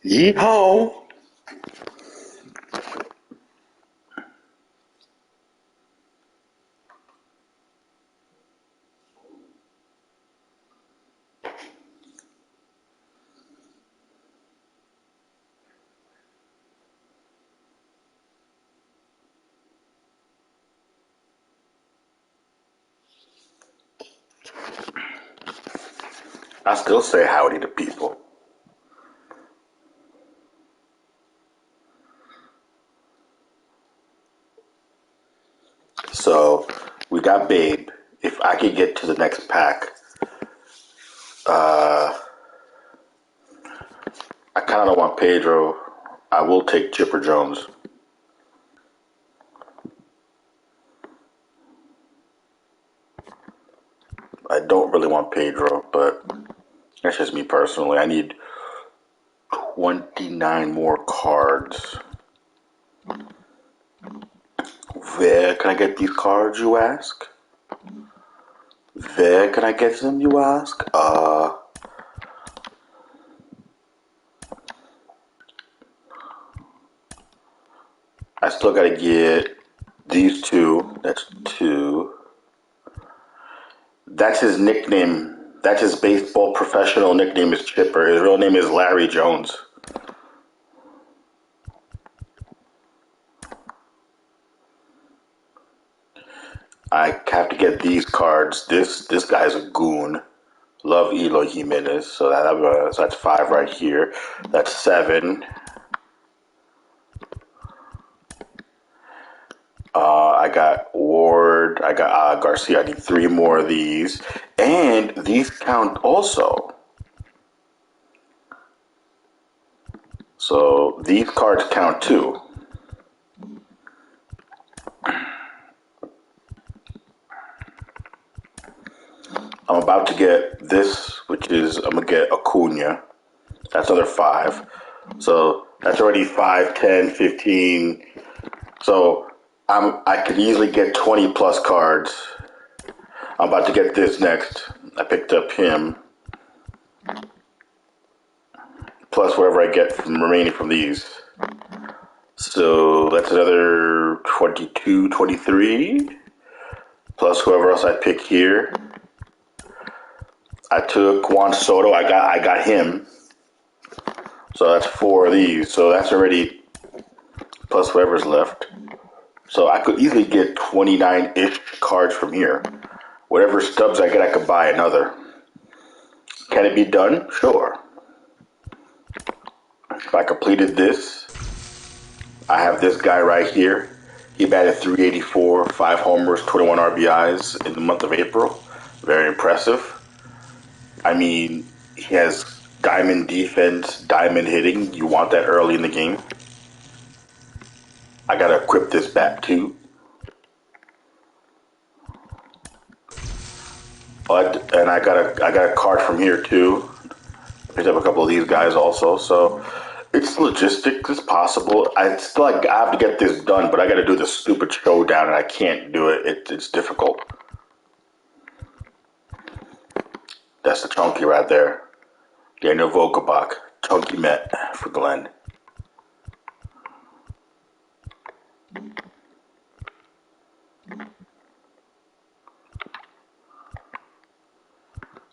Yeehaw! I still say howdy to people. So we got Babe. If I could get to the next pack, I kind of don't want Pedro. I will take Chipper Jones. I don't really want Pedro, but that's just me personally. I need 29 more cards. Where can I get these cards, you ask? Where can I get them, you ask? I still gotta get these two. That's two. That's his nickname. That's his baseball professional nickname is Chipper. His real name is Larry Jones. I have to get these cards. This guy's a goon. Love Eloy Jimenez. So that's five right here. That's seven. I got Ward. I got Garcia. I need three more of these, and these count also. So these cards count too. I'm about to get this, which is I'm gonna get Acuna. That's another five. So that's already 5, 10, 15. So I could easily get 20 plus cards. I'm about to get this next. I picked up him. Plus whatever I get from remaining from these. So that's another 22, 23. Plus whoever else I pick here. I took Juan Soto. I got him. So that's four of these. So that's already plus whatever's left. So I could easily get 29-ish cards from here. Whatever stubs I get, I could buy another. Can it be done? Sure. If I completed this, I have this guy right here. He batted 384, 5 homers, 21 RBIs in the month of April. Very impressive. I mean, he has diamond defense, diamond hitting. You want that early in the game. I gotta equip this bat too. And I got a card from here too. Picked up a couple of these guys also. So it's logistics. It's possible. I have to get this done, but I got to do this stupid showdown, and I can't do it. It's difficult. That's the chunky right there. Daniel Vogelbach, chunky Met for Glenn.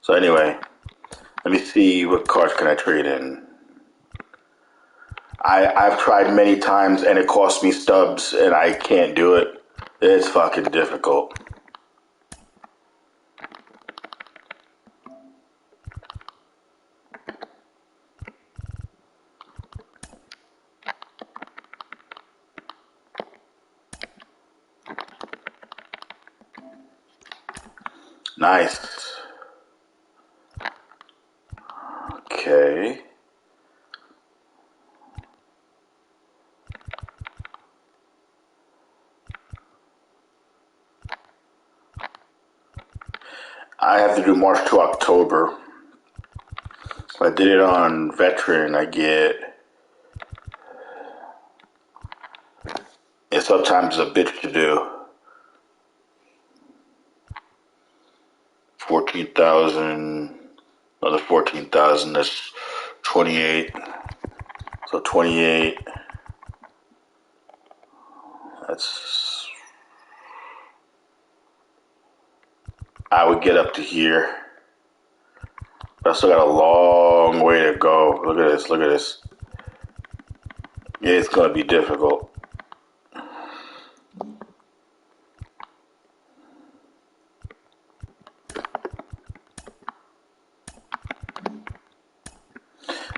So anyway, let me see what cards can I trade in. I've tried many times and it costs me stubs and I can't do it. It's fucking difficult. Nice. Okay. I have to do March to October. If I did it on Veteran, I get... It sometimes a bitch to do. 14,000, another 14,000, that's 28. So 28. That's, I would get up to here. But I still got a long way to go. Look at this, look at this. Yeah, it's gonna be difficult.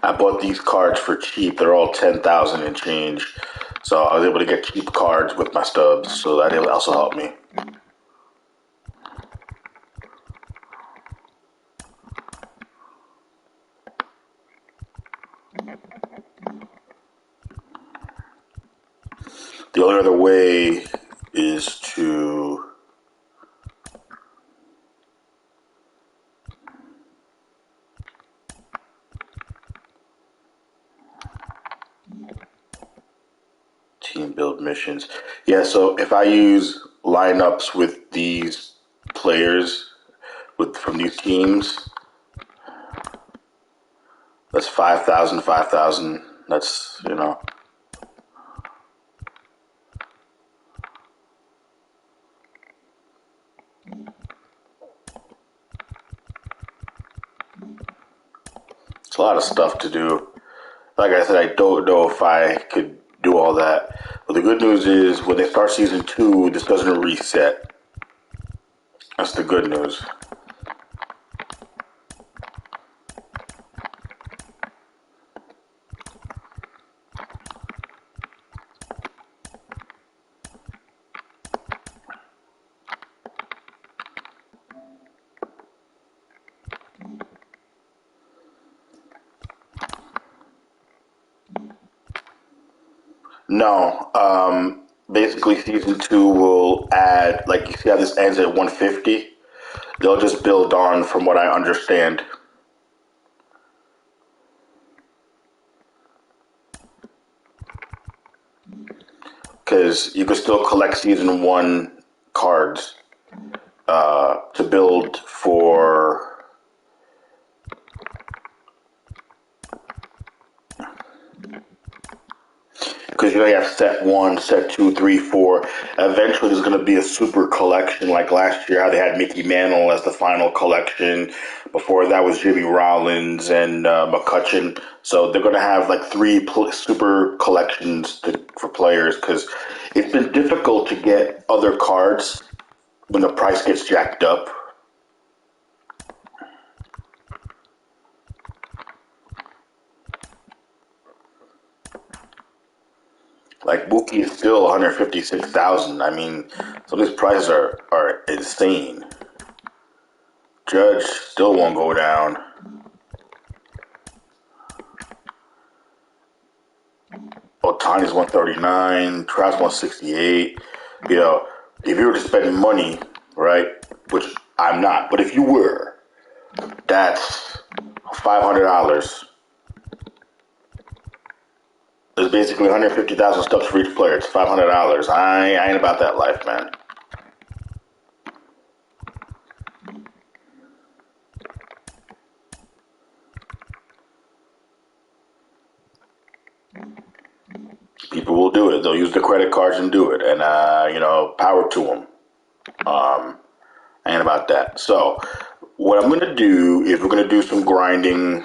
I bought these cards for cheap. They're all 10,000 and change. So I was able to get cheap cards with my stubs. So that also helped me. The only other way is to team build missions. Yeah, so if I use lineups with these players from these teams, that's 5,000, 5,000. That's, you know. It's a lot of stuff to do. Like I said, I don't know if I could do all that. But the good news is when they start season 2, this doesn't reset. That's the good news. No, basically season 2 will add, like you see how this ends at 150? They'll just build on from what I understand. Because you can still collect season 1 cards to build for. Because you have set 1, set 2, 3, 4. Eventually, there's going to be a super collection like last year, how they had Mickey Mantle as the final collection. Before that was Jimmy Rollins and McCutcheon. So they're going to have like 3 super collections for players because it's been difficult to get other cards when the price gets jacked up. Like Mookie is still 156,000. I mean, some of these prices are insane. Judge still won't go down. Otani's 139. Trout's 168. You know, if you were to spend money, right, which I'm not, but if you were, that's $500. There's basically 150,000 stubs for each player. It's $500. I ain't about that life, man. People will do it. They'll use the credit cards and do it, and you know, power to them. I ain't about that. So, what I'm gonna do is we're gonna do some grinding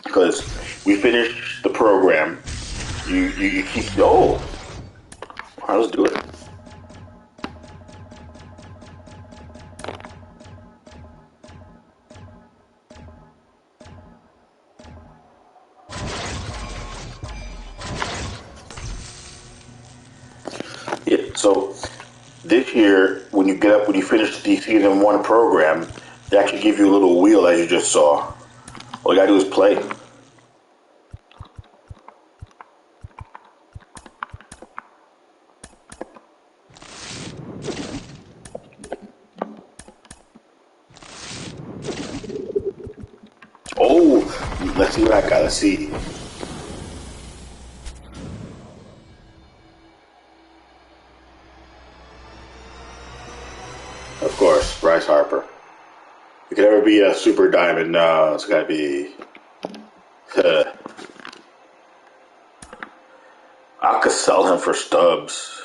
because we finished the program. You keep let's do it. Yeah. So this year, when you finish the season 1 program, they actually give you a little wheel as you just saw. All you gotta do is play. Oh, let's see what I got. Let's see. Of course, Bryce Harper. It could ever be a super diamond. No, it's gotta be. I could sell him for stubs.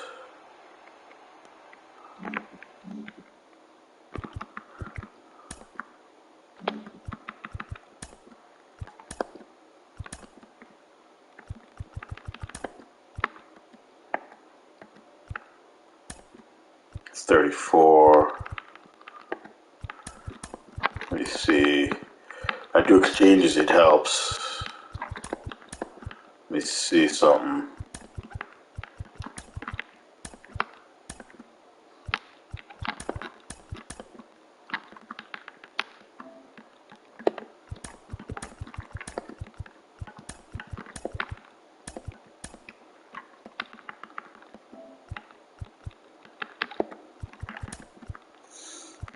It's 34. Let me see. I do exchanges, it helps. Let me see something.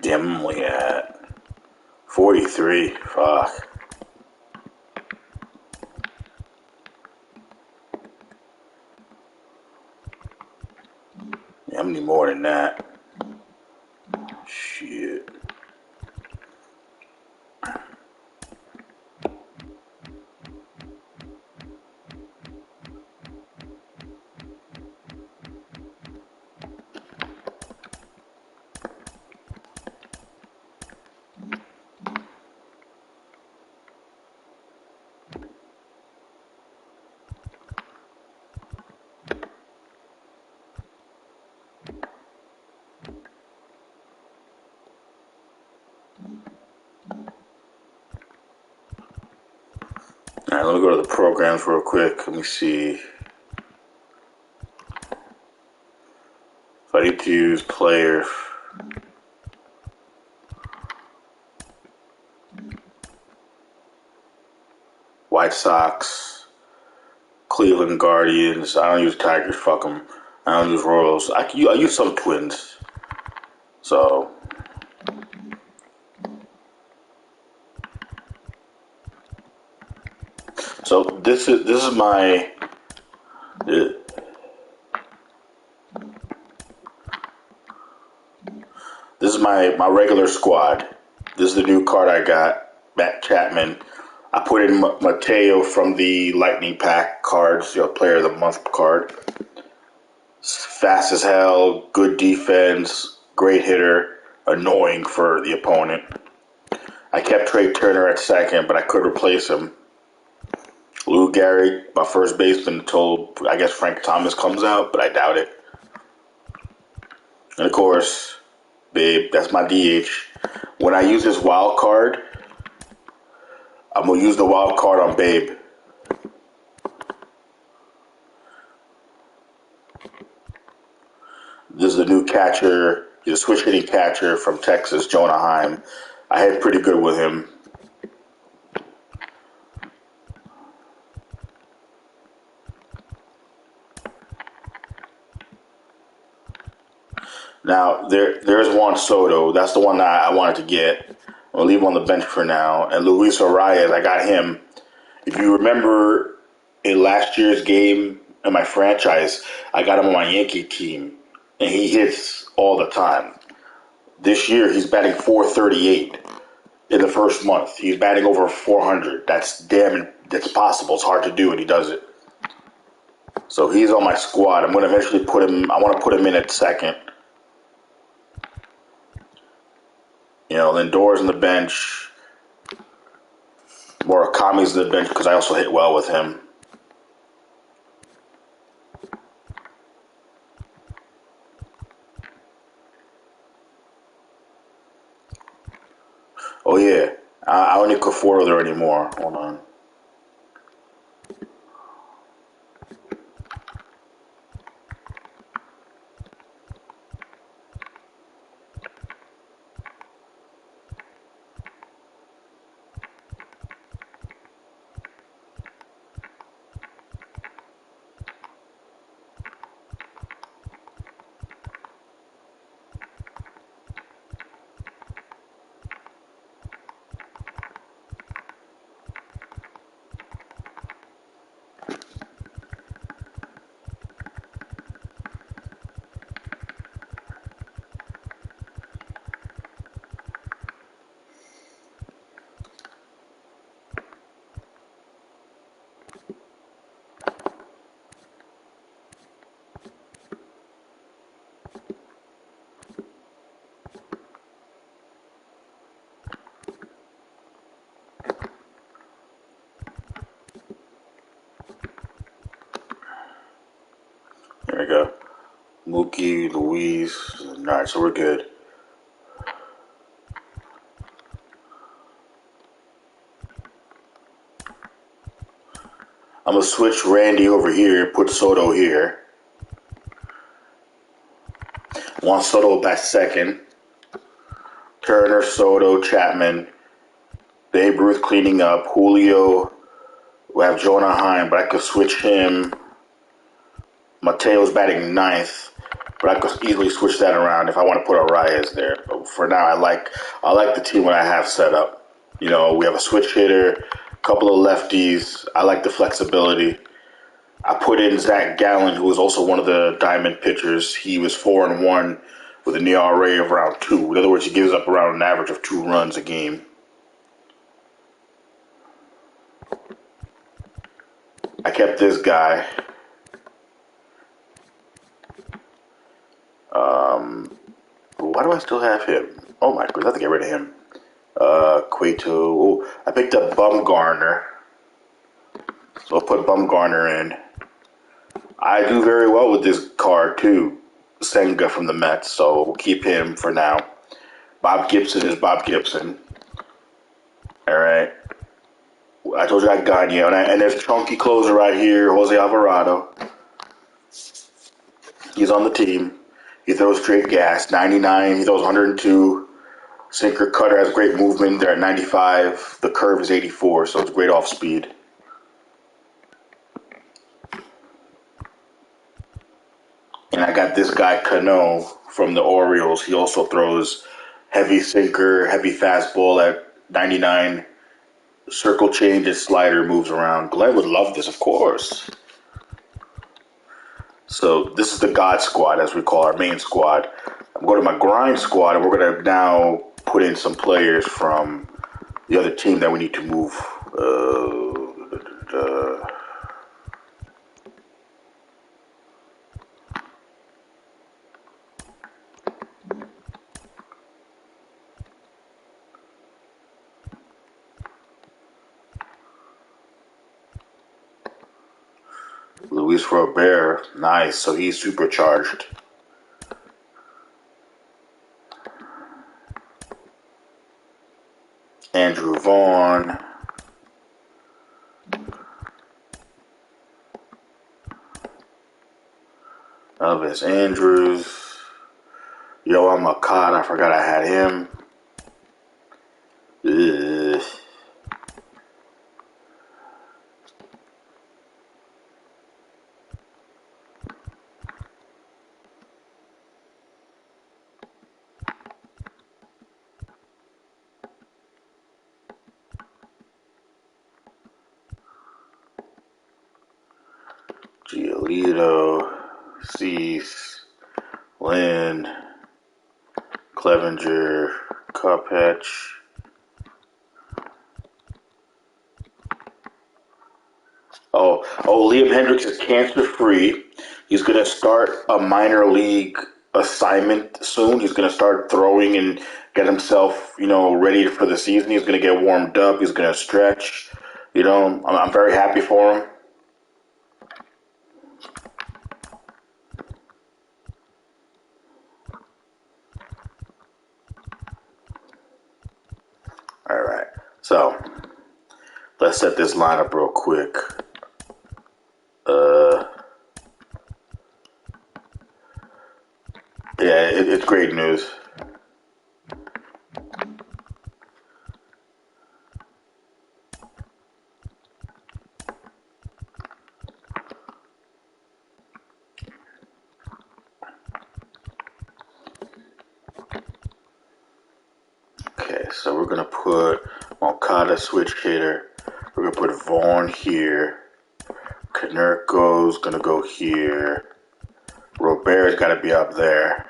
Damn, I'm only at 43. Fuck. Yeah, I need more than that. Shit. Alright, let me go to the programs real quick. Let me see. If I need to use player. White Sox, Cleveland Guardians. I don't use Tigers. Fuck them. I don't use Royals. I use some Twins. So this is my my regular squad. This is the new card I got, Matt Chapman. I put in Mateo from the Lightning Pack cards, Player of the Month card. Fast as hell, good defense, great hitter, annoying for the opponent. I kept Trey Turner at second, but I could replace him. Lou Gehrig, my first baseman, until I guess Frank Thomas comes out, but I doubt it. And of course, Babe, that's my DH. When I use this wild card, I'm going to use the wild card on Babe. This is the new catcher. He's a switch hitting catcher from Texas, Jonah Heim. I had pretty good with him. Now, there's Juan Soto. That's the one that I wanted to get. I'm going to leave him on the bench for now. And Luis Arias, I got him. If you remember in last year's game in my franchise, I got him on my Yankee team. And he hits all the time. This year, he's batting .438 in the first month. He's batting over 400. That's possible. It's hard to do, and he does it. So he's on my squad. I'm going to eventually put him. I want to put him in at second. Lindor's on the bench. Murakami's on the bench because I also hit well with him. Oh, yeah. I don't need Conforto there anymore. Hold on. There we go. Mookie, Louise. All right, so we're good. I'm going to switch Randy over here, put Soto here. Want Soto back second. Turner, Soto, Chapman. Babe Ruth cleaning up. Julio. We have Jonah Heim, but I could switch him. Mateo's batting ninth, but I could easily switch that around if I want to put Arias there. But for now, I like the team that I have set up. You know, we have a switch hitter, a couple of lefties. I like the flexibility. I put in Zach Gallen, who was also one of the diamond pitchers. He was 4-1 with an ERA of around 2. In other words, he gives up around an average of 2 runs a game. I kept this guy. Why do I still have him? Oh my goodness, I have to get rid of him. Cueto. Oh, I picked up Bumgarner. So I'll put Bumgarner in. I do very well with this card too. Senga from the Mets, so we'll keep him for now. Bob Gibson is Bob Gibson. Alright. I told you I got Gagne. And there's chunky closer right here, Jose Alvarado. He's on the team. He throws straight gas, 99. He throws 102. Sinker cutter has great movement. They're at 95. The curve is 84, so it's great off speed. And I got this guy, Cano, from the Orioles. He also throws heavy sinker, heavy fastball at 99. Circle change, his slider moves around. Glenn would love this, of course. So this is the God Squad, as we call our main squad. I'm going to my grind squad, and we're going to now put in some players from the other team that we need to move. Luis Robert, nice. So he's supercharged. Andrew Vaughn. Elvis Andrews. Yoel Makad, I forgot I had him. Ugh. Giolito, Cease, Lynn, Clevenger, Cuphatch. Liam Hendricks is cancer-free. He's going to start a minor league assignment soon. He's going to start throwing and get himself, ready for the season. He's going to get warmed up. He's going to stretch. I'm very happy for him. All right. So let's set this lineup real quick. Yeah, it's great news. Okay, so we're going to put Moncada switch hitter. We're going to put Vaughn here. Canerco's going to go here. Robert's got to be up there.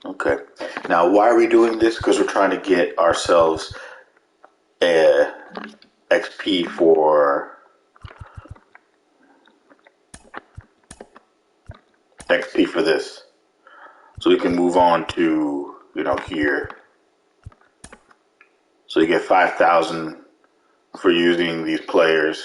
Okay. Now, why are we doing this? Because we're trying to get ourselves a XP for this, so we can move on to here. So you get 5,000 for using these players.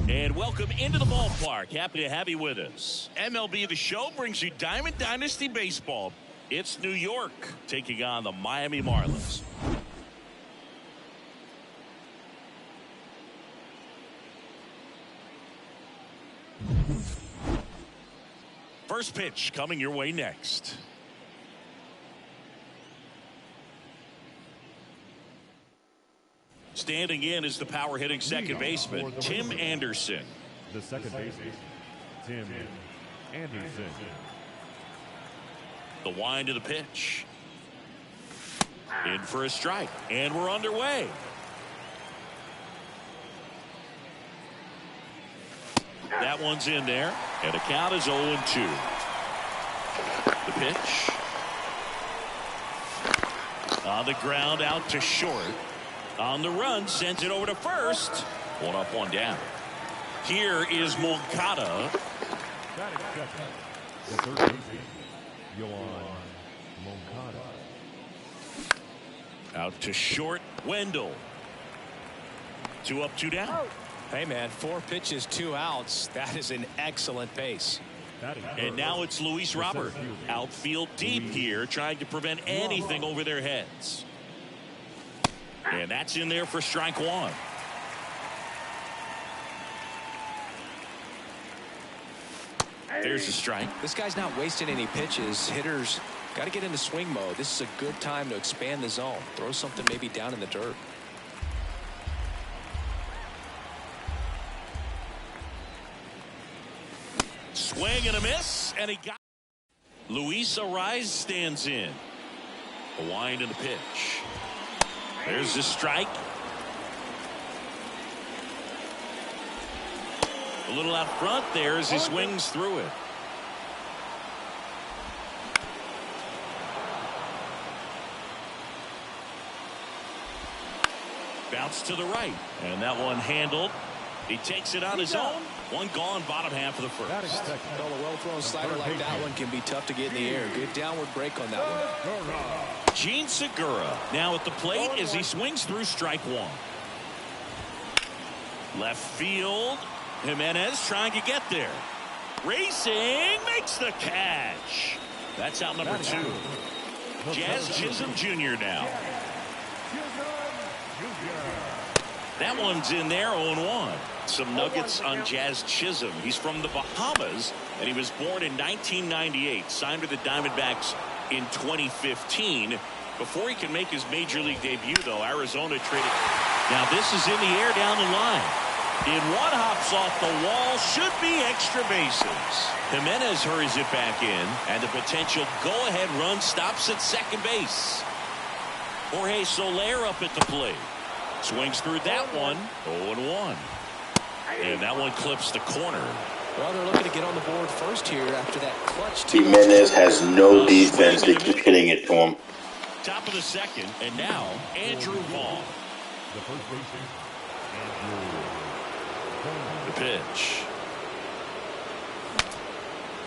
And welcome into the ballpark. Happy to have you with us. MLB The Show brings you Diamond Dynasty Baseball. It's New York taking on the Miami Marlins. First pitch coming your way next. Standing in is the power hitting second baseman, Tim Anderson. The second baseman, Tim Anderson. The wind of the pitch. In for a strike. And we're underway. That one's in there. And the count is 0-2. The pitch. On the ground, out to short. On the run, sends it over to first. One up, one down. Here is Moncada. The third baseman, Yohan Moncada. Out to short, Wendell. 2 up, 2 down. Hey, man, 4 pitches, 2 outs. That is an excellent pace. And now it's Luis Robert. Outfield deep here, trying to prevent anything over their heads. And that's in there for strike 1. There's a strike. This guy's not wasting any pitches. Hitters got to get into swing mode. This is a good time to expand the zone. Throw something maybe down in the dirt. Swing and a miss, and he got. Luis Ariz stands in. A wind and a pitch. There's the strike. A little out front there as he swings through it. Bounce to the right, and that one handled. He takes it on his own. One gone, bottom half of the first. Well, a well-thrown slider like that one can be tough to get in the air. Good downward break on that one. Gene Segura now at the plate as he swings through strike 1. Left field. Jimenez trying to get there. Racing, makes the catch. That's out number 2. Jazz Chisholm Jr. now. That one's in there, 0-1. Some nuggets on Jazz Chisholm. He's from the Bahamas, and he was born in 1998. Signed with the Diamondbacks in 2015. Before he can make his major league debut, though, Arizona traded. Now this is in the air down the line. In one, hops off the wall, should be extra bases. Jimenez hurries it back in, and the potential go-ahead run stops at second base. Jorge Soler up at the plate. Swings through that one, 0-1. And that one clips the corner. Well, they're looking to get on the board first here after that clutch. Jimenez has no defense. They keep hitting it to him. Top of the second, and now Andrew Vaughn. The first baseman, The pitch.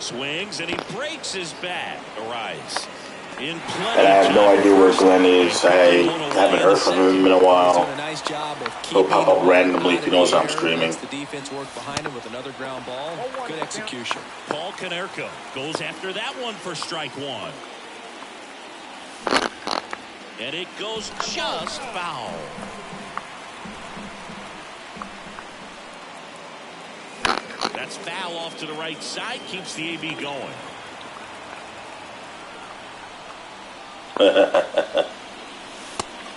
Swings, and he breaks his bat. Arise. In plenty. And I have no idea where Glenn is. I haven't heard from him in a while. He'll pop up randomly if he knows I'm streaming. The defense worked behind him with another ground ball. Good execution. Paul Konerko goes after that one for strike one. And it goes just foul. That's foul off to the right side. Keeps the AB going.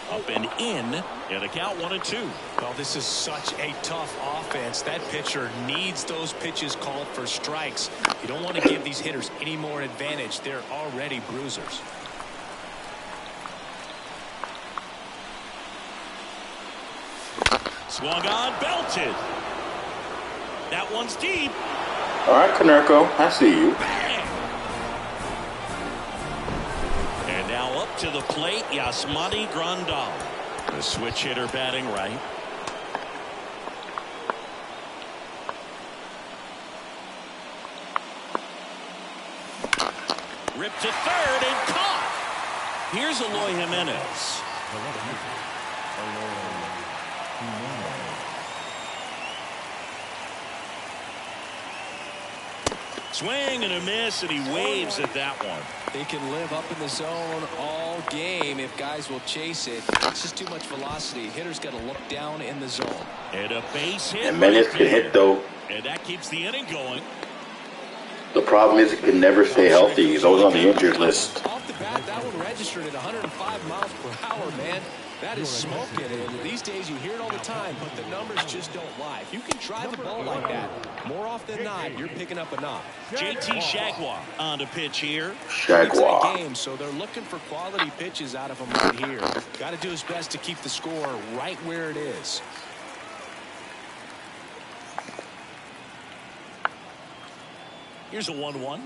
Up and in. And a count 1-2. Well, this is such a tough offense. That pitcher needs those pitches called for strikes. You don't want to give these hitters any more advantage. They're already bruisers. Swung on, belted. That one's deep. All right, Konerko, I see you. Bang! And now up to the plate, Yasmani Grandal. The switch hitter batting right. Ripped to third and caught. Here's Eloy Jimenez. Swing and a miss, and he waves at that one. They can live up in the zone all game if guys will chase it. It's just too much velocity. Hitters got to look down in the zone. And a base hit. Jimenez can hit, though. And that keeps the inning going. The problem is he can never stay healthy. He's always on the injured list. Off the bat, that one registered at 105 miles per hour, man. That is smoking, and these days you hear it all the time, but the numbers just don't lie. If you can drive the ball like that, more often than not, you're picking up a knock. JT Jaguar on the pitch here. Jaguar. Game, so they're looking for quality pitches out of him right here. Got to do his best to keep the score right where it is. Here's a 1-1.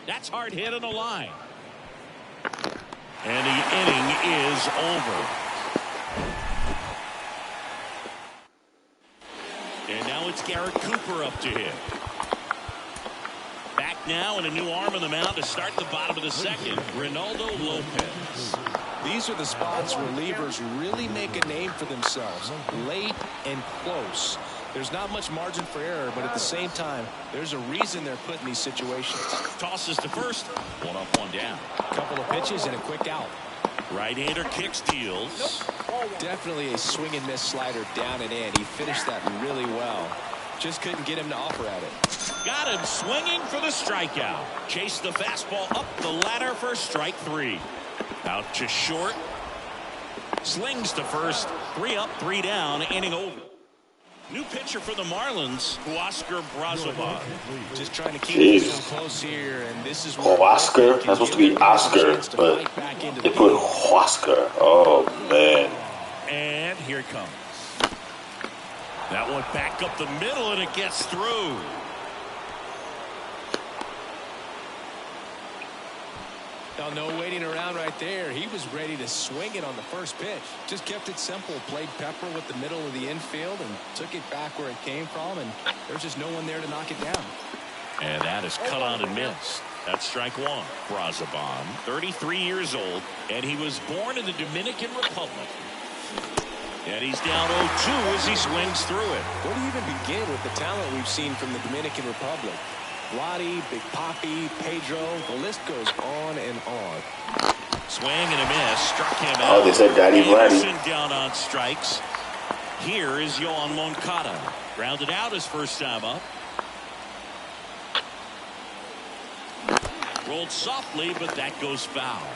That's hard hit on the line. And the inning is over. And now it's Garrett Cooper up to hit. Back now and a new arm on the mound to start the bottom of the second. Ronaldo Lopez. These are the spots relievers really make a name for themselves. Late and close. There's not much margin for error, but at the same time, there's a reason they're put in these situations. Tosses to first. One up, one down. Couple of pitches and a quick out. Right-hander kicks, deals. Definitely a swing and miss slider down and in. He finished that really well. Just couldn't get him to offer at it. Got him swinging for the strikeout. Chased the fastball up the ladder for strike three. Out to short. Slings to first. 3 up, 3 down. Inning over. New pitcher for the Marlins, Oscar Brazovan. Just trying to keep him close here, and this is where Oscar? That's supposed to be Oscar, but they put Oscar. Oh, man. And here it comes. That one back up the middle, and it gets through. Now, no waiting around right there. He was ready to swing it on the first pitch. Just kept it simple. Played pepper with the middle of the infield and took it back where it came from. And there's just no one there to knock it down. And that is cut on and missed. That's strike one. Brazovan, 33 years old, and he was born in the Dominican Republic. And he's down 0-2 as he swings through it. Where do you even begin with the talent we've seen from the Dominican Republic? Lottie, Big Papi, Pedro, the list goes on and on. Swing and a miss. Struck him out. Oh, they said Daddy Vladdy. Anderson down on strikes. Here is Yohan Moncada. Grounded out his first time up. Rolled softly, but that goes foul.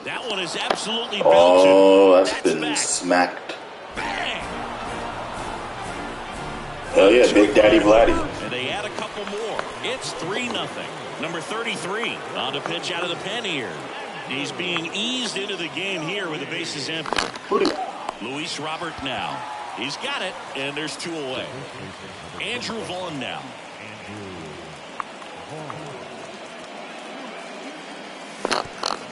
That one is absolutely belted. Oh, that's been back. Smacked. Bang! Hell yeah, Big Daddy Vladdy. And they add a couple more. It's 3-0. Number 33 on the pitch out of the pen here. He's being eased into the game here with the bases empty. Luis Robert now. He's got it, and there's 2 away. Andrew Vaughn now.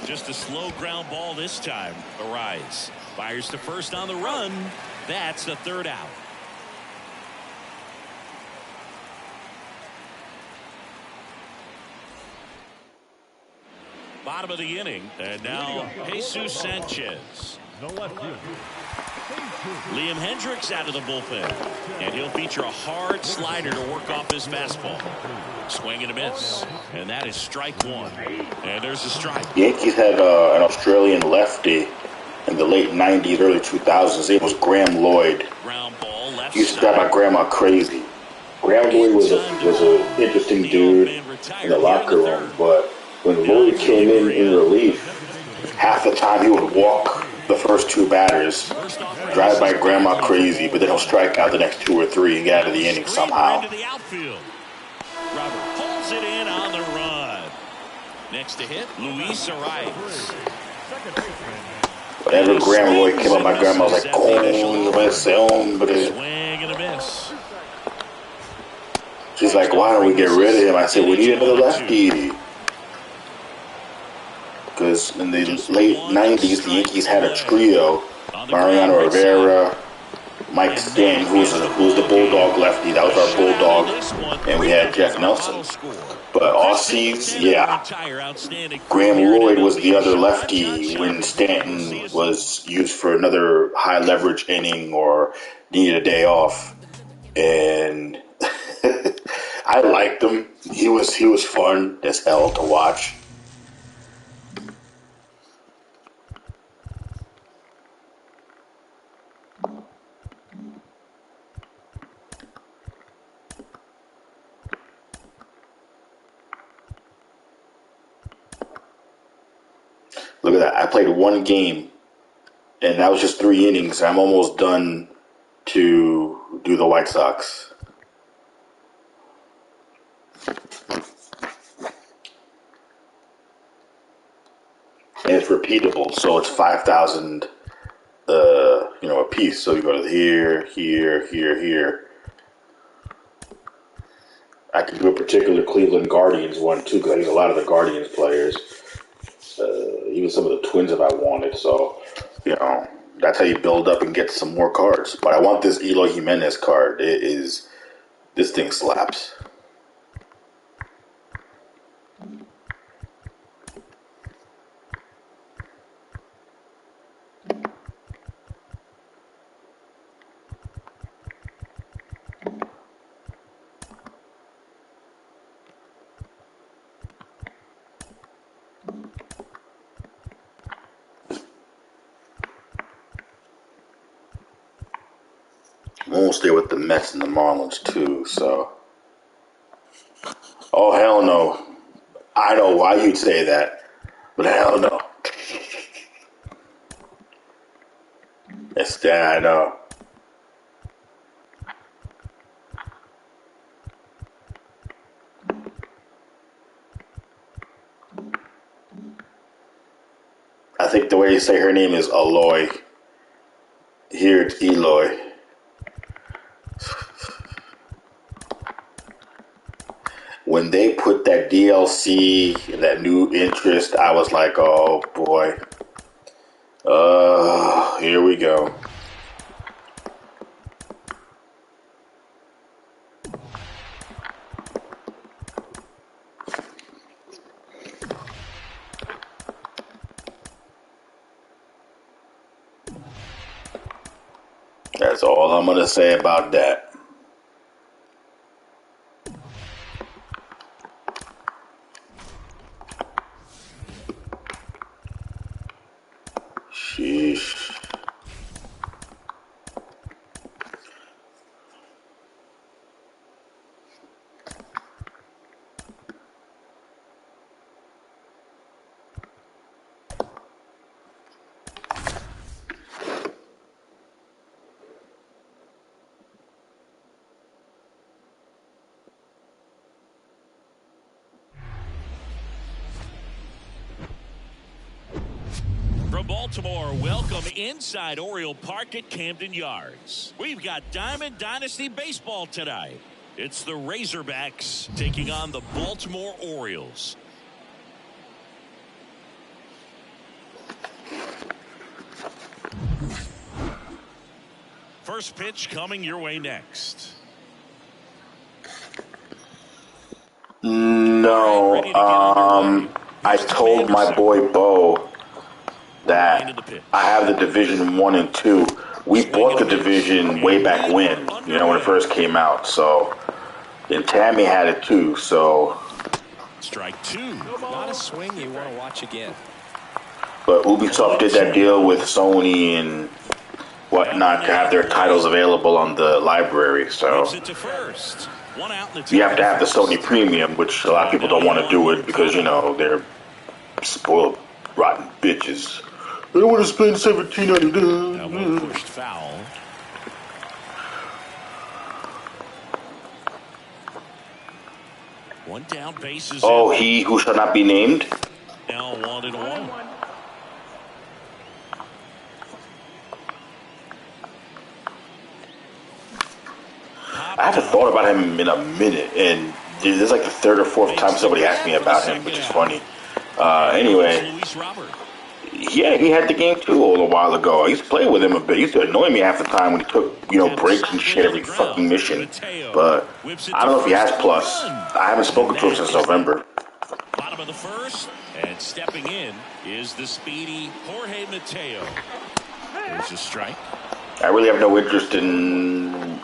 Just a slow ground ball this time. Arise. Fires to first on the run. That's the 3rd out. Bottom of the inning. And now Jesus Sanchez. The left fielder, Liam Hendricks out of the bullpen. And he'll feature a hard slider to work off his fastball. Swing and a miss. And that is strike 1. And there's a strike. The Yankees had an Australian lefty in the late 90s, early 2000s. His name was Graham Lloyd. Ground ball left He used to drive my grandma crazy. Graham Lloyd was an interesting dude in the locker room, but when Lloyd came in relief, half the time he would walk the first 2 batters, drive my grandma crazy, but then he'll strike out the next 2 or 3 and get out of the inning somehow. Robert pulls it in on the run. Next to hit, Luis Arias. Whenever Graham Lloyd came up, my grandma was like, "Oh, ese hombre." Swing and a miss. She's like, "Why don't we get rid of him?" I said, "We need another lefty." Because in the late 90s, the Yankees had a trio: Mariano Rivera, Mike Stanton, who was the Bulldog lefty. That was our Bulldog. And we had Jeff Nelson. But Aussies, yeah. Graham Lloyd was the other lefty when Stanton was used for another high leverage inning or needed a day off. And I liked him. He was fun as hell to watch. Look at that. I played 1 game, and that was just 3 innings. I'm almost done to do the White Sox. And it's repeatable, so it's 5,000, a piece. So you go to here, here, here, here. I could do a particular Cleveland Guardians one too, because I use a lot of the Guardians players. Even some of the Twins if I wanted. So, that's how you build up and get some more cards. But I want this Eloy Jimenez card. This thing slaps. I'm almost there with the Mets and the Marlins too, so. Oh, hell no. I know why you'd say that, but hell no. Yes, that I know. I think the way you say her name is Aloy. Here it's Eloy. When they put that DLC, that new interest, I was like, oh boy. Here we go. That's all I'm going to say about that. Baltimore welcome inside Oriole Park at Camden Yards. We've got Diamond Dynasty Baseball tonight. It's the Razorbacks taking on the Baltimore Orioles. First pitch coming your way next. No, I told my boy Bo that I have the Division 1 and 2. We bought the division way back when, when it first came out. So, and Tammy had it too. So, strike two. Not a swing you want to watch again. But Ubisoft did that deal with Sony and whatnot to have their titles available on the library. So, you have to have the Sony Premium, which a lot of people don't want to do it because they're spoiled, rotten bitches. I don't want to spend $17.99. That one pushed foul. One down, bases. Oh, he who shall not be named. Now 1-1. I haven't thought about him in a minute, and this is like the third or fourth time somebody asked me about him, which is funny. Anyway, yeah, he had the game too a little while ago. I used to play with him a bit. He used to annoy me half the time when he took, breaks and shit every fucking mission. But I don't know if he has plus. I haven't spoken to him since November. Bottom of the first, and stepping in is the speedy Jorge Mateo. There's a strike. I really have no interest in,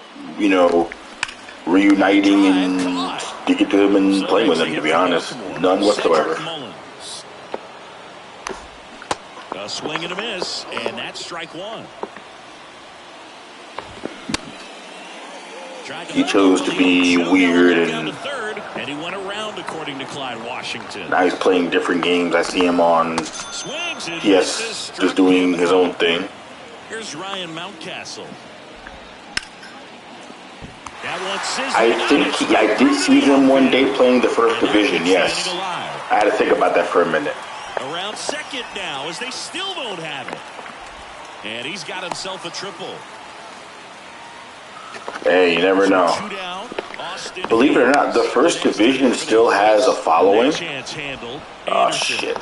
reuniting and sticking to him and playing with him, to be honest. None whatsoever. A swing and a miss, and that's strike one. He chose to be weird, and he went around, according to Clyde Washington. Now he's playing different games. I see him on PS, just doing his own thing. Here's Ryan Mountcastle. I did see him one day playing the first division, yes. I had to think about that for a minute. Around second now, as they still don't have it. And he's got himself a triple. Hey, you never know. Believe it or not, the first division still has a following. Oh, shit.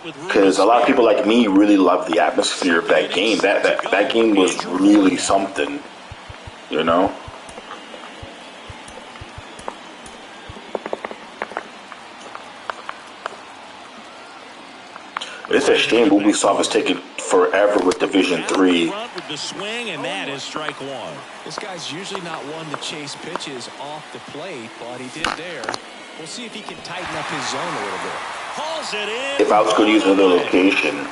Because a lot of people like me really love the atmosphere of that game. That game was really something, It's a shame Ubisoft is taking forever with Division 3. With the swing, and that is strike one. This guy's usually not one to chase pitches off the plate, but he did there. We'll see if he can tighten up his zone a little bit. Pulls it in. If I was going to use another location,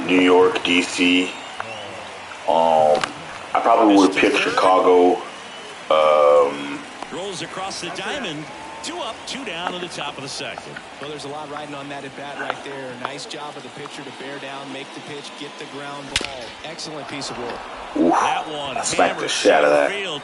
New York, DC, I probably would pick Chicago. Rolls across the diamond. 2 up, 2 down in the top of the second. Well, there's a lot riding on that at bat right there. Nice job of the pitcher to bear down, make the pitch, get the ground ball. Excellent piece of work. Oof, that one I smacked the shit out of that. Field.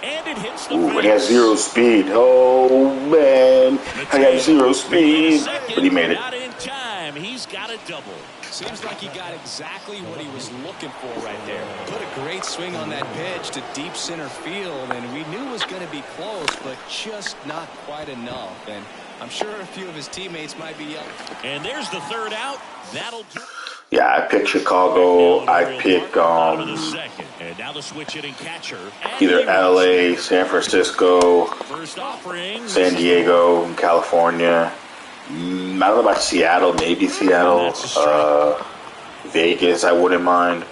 And it hits the Ooh, it has 0 speed. Oh, man. I got 0 speed. But he made it. Not in time. He's got a double. Seems like he got exactly what he was looking for right there. Put a great swing on that pitch to deep center field, and we knew it was going to be close, but just not quite enough. And I'm sure a few of his teammates might be yelling. And there's the third out. That'll do. Yeah, I pick Chicago. I pick and now the switch hitting catcher. Either LA, San Francisco, San Diego, California. I don't know about Seattle, maybe Seattle, Vegas, I wouldn't mind.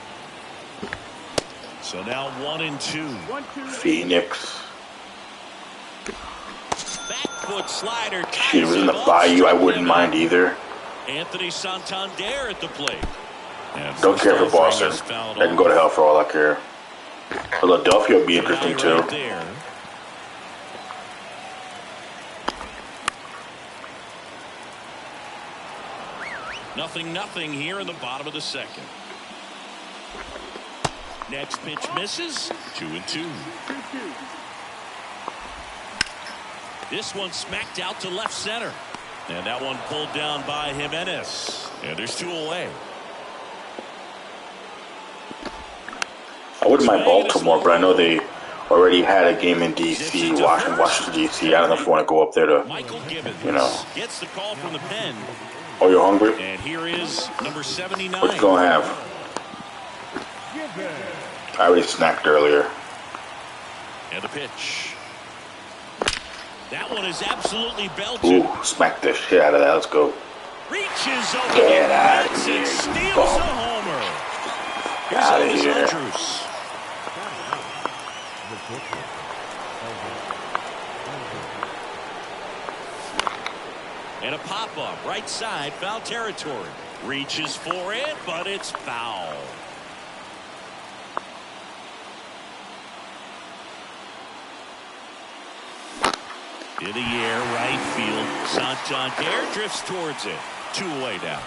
So now 1-2. Phoenix. Back foot slider. Shit, it was in the Bayou, I wouldn't mind either. Anthony Santander at the plate. Don't care for Boston. They can go to hell for all I care. Philadelphia would be interesting too. Nothing here in the bottom of the second. Next pitch misses. 2-2. This one smacked out to left center. And that one pulled down by Jimenez. And there's 2 away. I wouldn't mind Baltimore, but I know they already had a game in D.C. Washington D.C. I don't know if you want to go up there to, you know. Gets the call from the pen. Oh, you're hungry? And here is number 79. What you gonna have? I already snacked earlier. And the pitch. That one is absolutely belted. Ooh, smack the shit out of that. Let's go. Reaches over Get the out of bats here, and steals bum. a homer. Get out of here. Andrews. And a pop-up, right side, foul territory. Reaches for it, but it's foul. In the air, right field. Santander drifts towards it. 2 away now.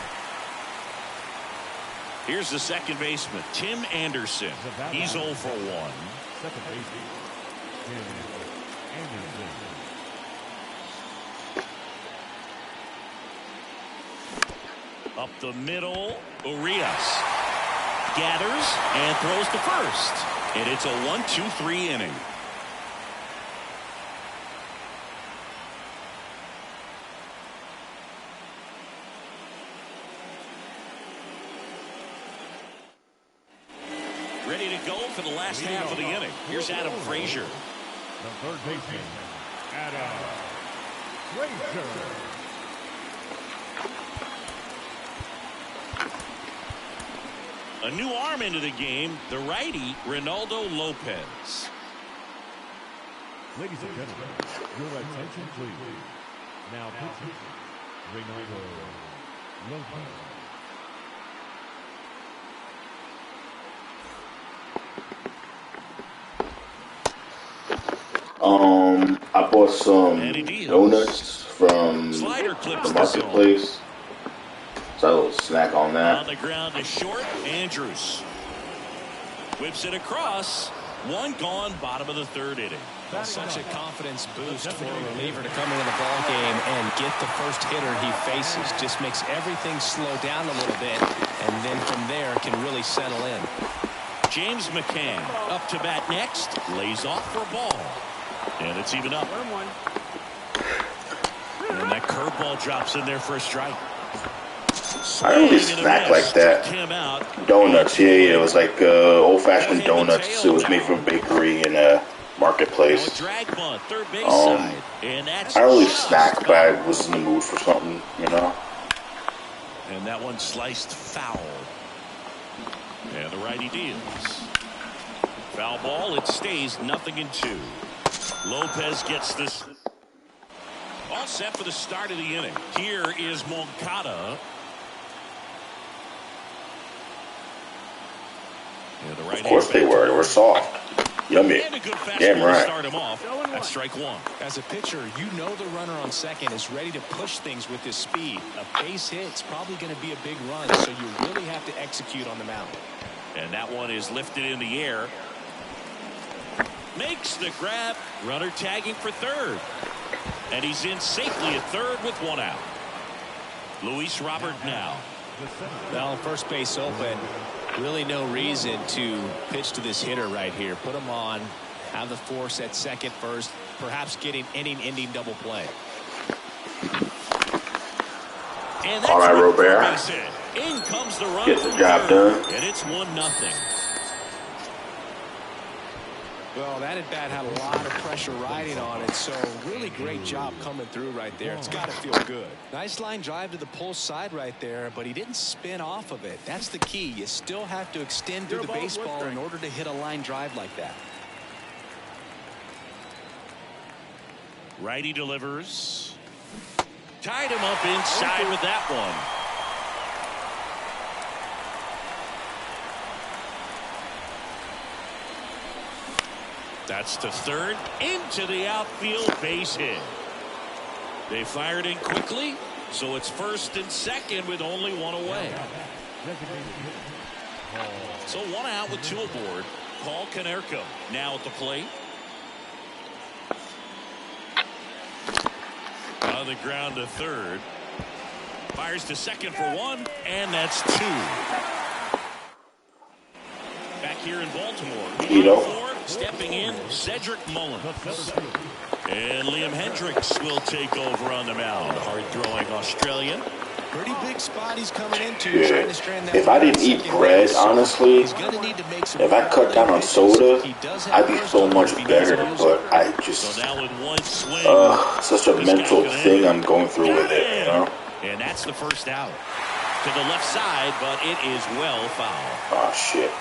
Here's the second baseman, Tim Anderson. He's 0 for 1. Second baseman, Tim Anderson. Up the middle, Urias gathers and throws to first. And it's a 1-2-3 inning. Ready to go for the last half of the inning. Here's Adam Frazier. The third baseman, Adam Frazier. A new arm into the game, the righty, Ronaldo Lopez. Ladies and gentlemen, your attention please. Now pitching, Ronaldo Lopez. I bought some donuts from the marketplace. So a little snack on that. On the ground is short. Andrews whips it across. 1 gone, bottom of the 3rd inning. That's such a confidence boost for a reliever to come into the ball game and get the first hitter he faces. Just makes everything slow down a little bit, and then from there can really settle in. James McCann up to bat next. Lays off for a ball. And it's even up. And that curveball drops in there for a strike. I don't really snack like that. Donuts, yeah. It was like old-fashioned donuts. It was made from a bakery in a marketplace. I don't really snack, but I was in the mood for something, you know. And that one sliced foul. And the righty deals. Foul ball. It stays 0-2. Lopez gets this. All set for the start of the inning. Here is Moncada. Of course they were. They were soft. Yummy. Damn right. Start him off. That's strike 1. As a pitcher, you know the runner on second is ready to push things with his speed. A base hit's probably going to be a big run, so you really have to execute on the mound. And that one is lifted in the air. Makes the grab. Runner tagging for third. And he's in safely at third with 1 out. Luis Robert now. Well, first base open. Really no reason to pitch to this hitter right here. Put him on. Have the force at second first. Perhaps getting inning-ending double play. And all right, Robert. In comes the run. Get the job done. And it's 1-0. Well, that at bat had a lot of pressure riding on it, so really great job coming through right there. It's got to feel good. Nice line drive to the pull side right there, but he didn't spin off of it. That's the key. You still have to extend through the baseball in order to hit a line drive like that. Righty delivers. Tied him up inside with that one. That's to third, into the outfield, base hit. They fired in quickly, so it's first and second with only 1 away. So 1 out with 2 aboard. Paul Konerko now at the plate. On the ground to third. Fires to second for one, and that's two. Back here in Baltimore. Stepping in, Cedric Mullins. And Liam Hendricks will take over on the mound. Hard-throwing Australian. Pretty big spot he's coming into. Yeah. Trying to strand that If I didn't eat bread, honestly, if I cut down on soda, I'd be so much better. But I just, So now in one swing, such a mental thing I'm going through with it, you know? And that's the first out. To the left side, but it is well fouled. Oh, shit.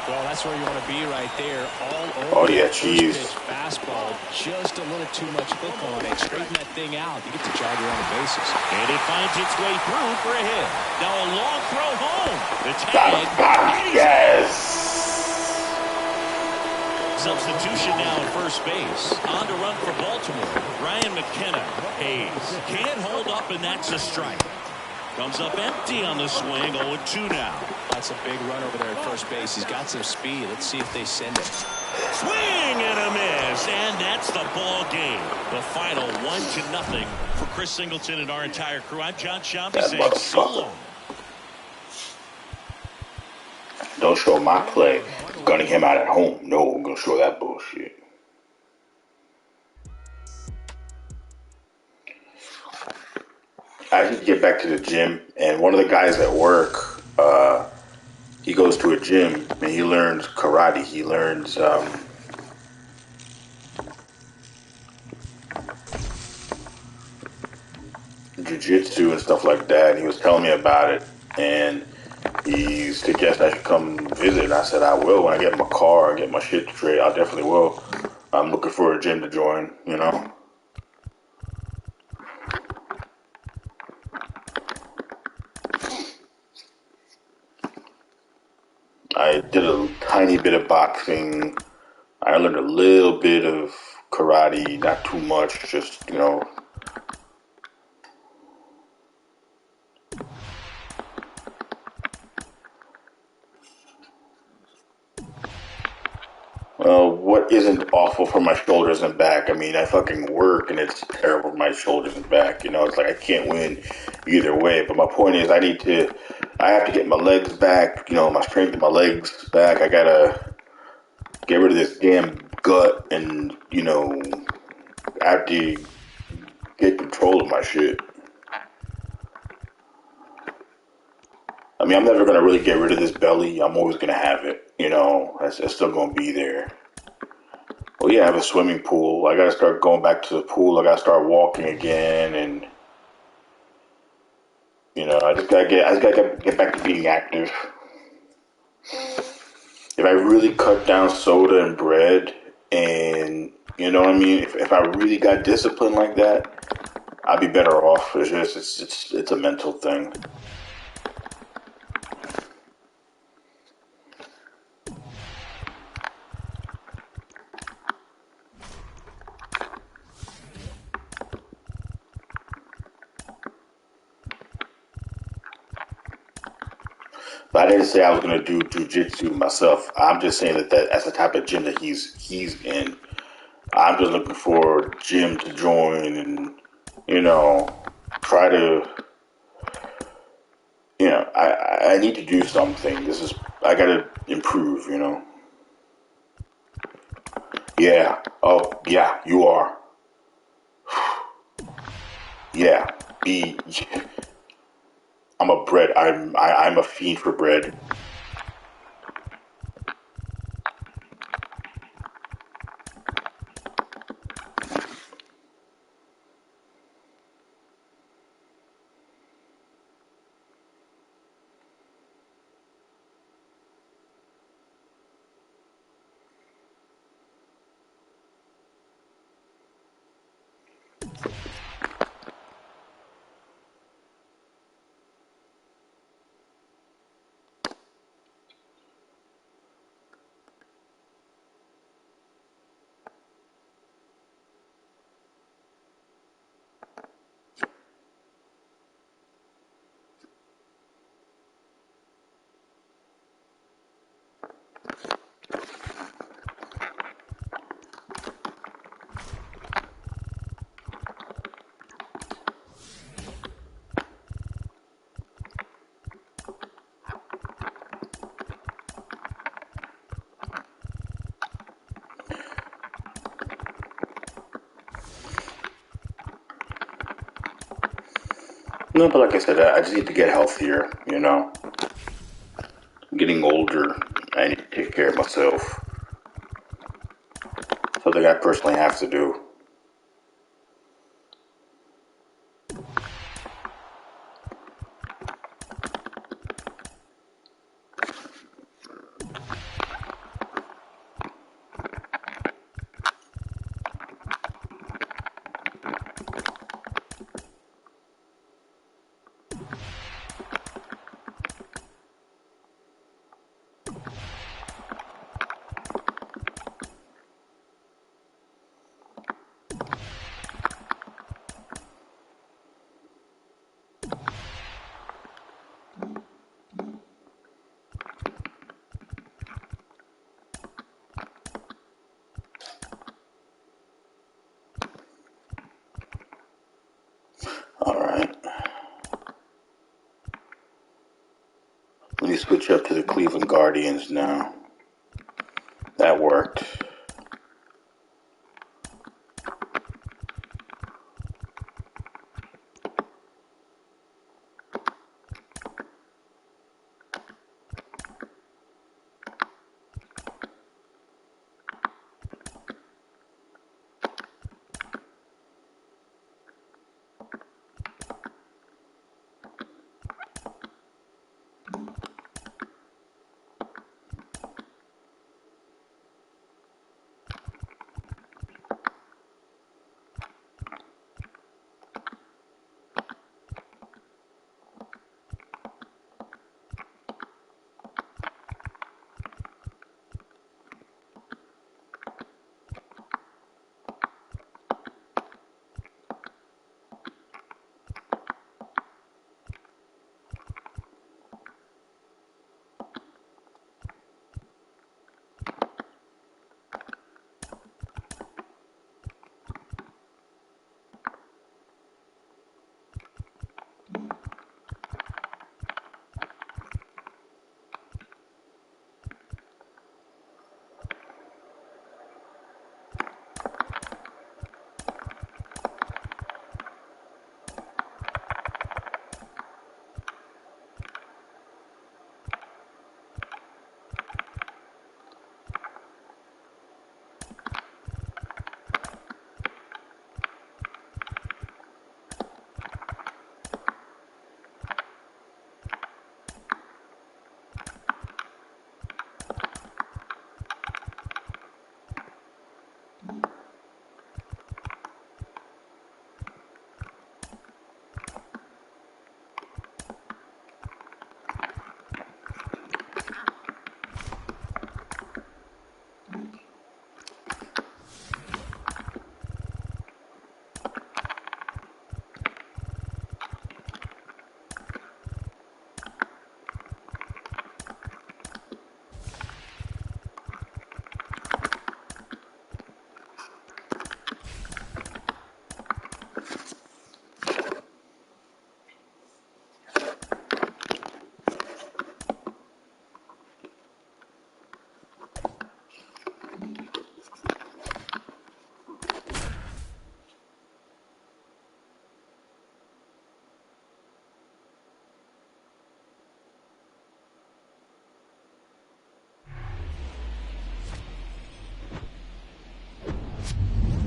Well, that's where you want to be right there. All over. Oh, yeah, cheese. Fastball, just a little too much hook on it. Straighten that thing out. You get to jog around the bases. And it finds its way through for a hit. Now a long throw home. The tag. Yes. Substitution now at first base. On to run for Baltimore. Ryan McKenna. Hayes can't hold up, and that's a strike. Comes up empty on the swing. 0-2 now. That's a big run over there at first base. He's got some speed. Let's see if they send it. Swing and a miss, and that's the ball game. The final 1-0 for Chris Singleton and our entire crew. I'm John Shambi saying so long. Don't show my play. Gunning him out at home. No, I'm gonna show that bullshit. I need to get back to the gym, and one of the guys at work, he goes to a gym and he learns karate. He learns jiu-jitsu and stuff like that. And he was telling me about it, and he suggested I should come visit. And I said I will when I get my car and get my shit straight. I definitely will. I'm looking for a gym to join, you know. I did a tiny bit of boxing. I learned a little bit of karate, not too much, just, you know. What isn't awful for my shoulders and back? I mean, I fucking work and it's terrible for my shoulders and back. You know, it's like I can't win either way. But my point is, I have to get my legs back, you know, my strength in my legs back. I gotta get rid of this damn gut and, you know, I have to get control of my shit. I mean, I'm never gonna really get rid of this belly. I'm always gonna have it, you know, it's still gonna be there. Well, yeah, I have a swimming pool. I gotta start going back to the pool. I gotta start walking again, and you know, I just gotta get back to being active. If I really cut down soda and bread, and you know what I mean, if I really got disciplined like that, I'd be better off. It's a mental thing. But I didn't say I was gonna do jujitsu myself. I'm just saying that that's the type of gym that he's in. I'm just looking for a gym to join and, you know, try to, you know, I need to do something. I gotta improve, you know. Yeah. Oh, yeah, you are. Yeah. I'm a fiend for bread. No, but like I said, I just need to get healthier, you know. I'm getting older. I need to take care of myself. Something I personally have to do. Alright. Let me switch up to the Cleveland Guardians now. That worked.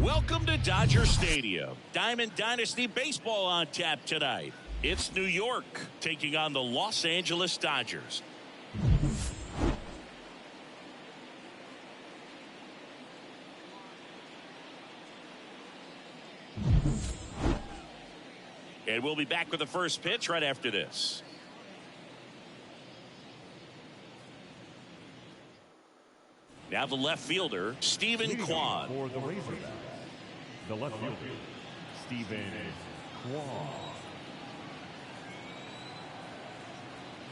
Welcome to Dodger Stadium. Diamond Dynasty Baseball on tap tonight. It's New York taking on the Los Angeles Dodgers. And we'll be back with the first pitch right after this. Now the left fielder, Stephen Kwan. For the Razorbacks, the left fielder, Stephen Kwan.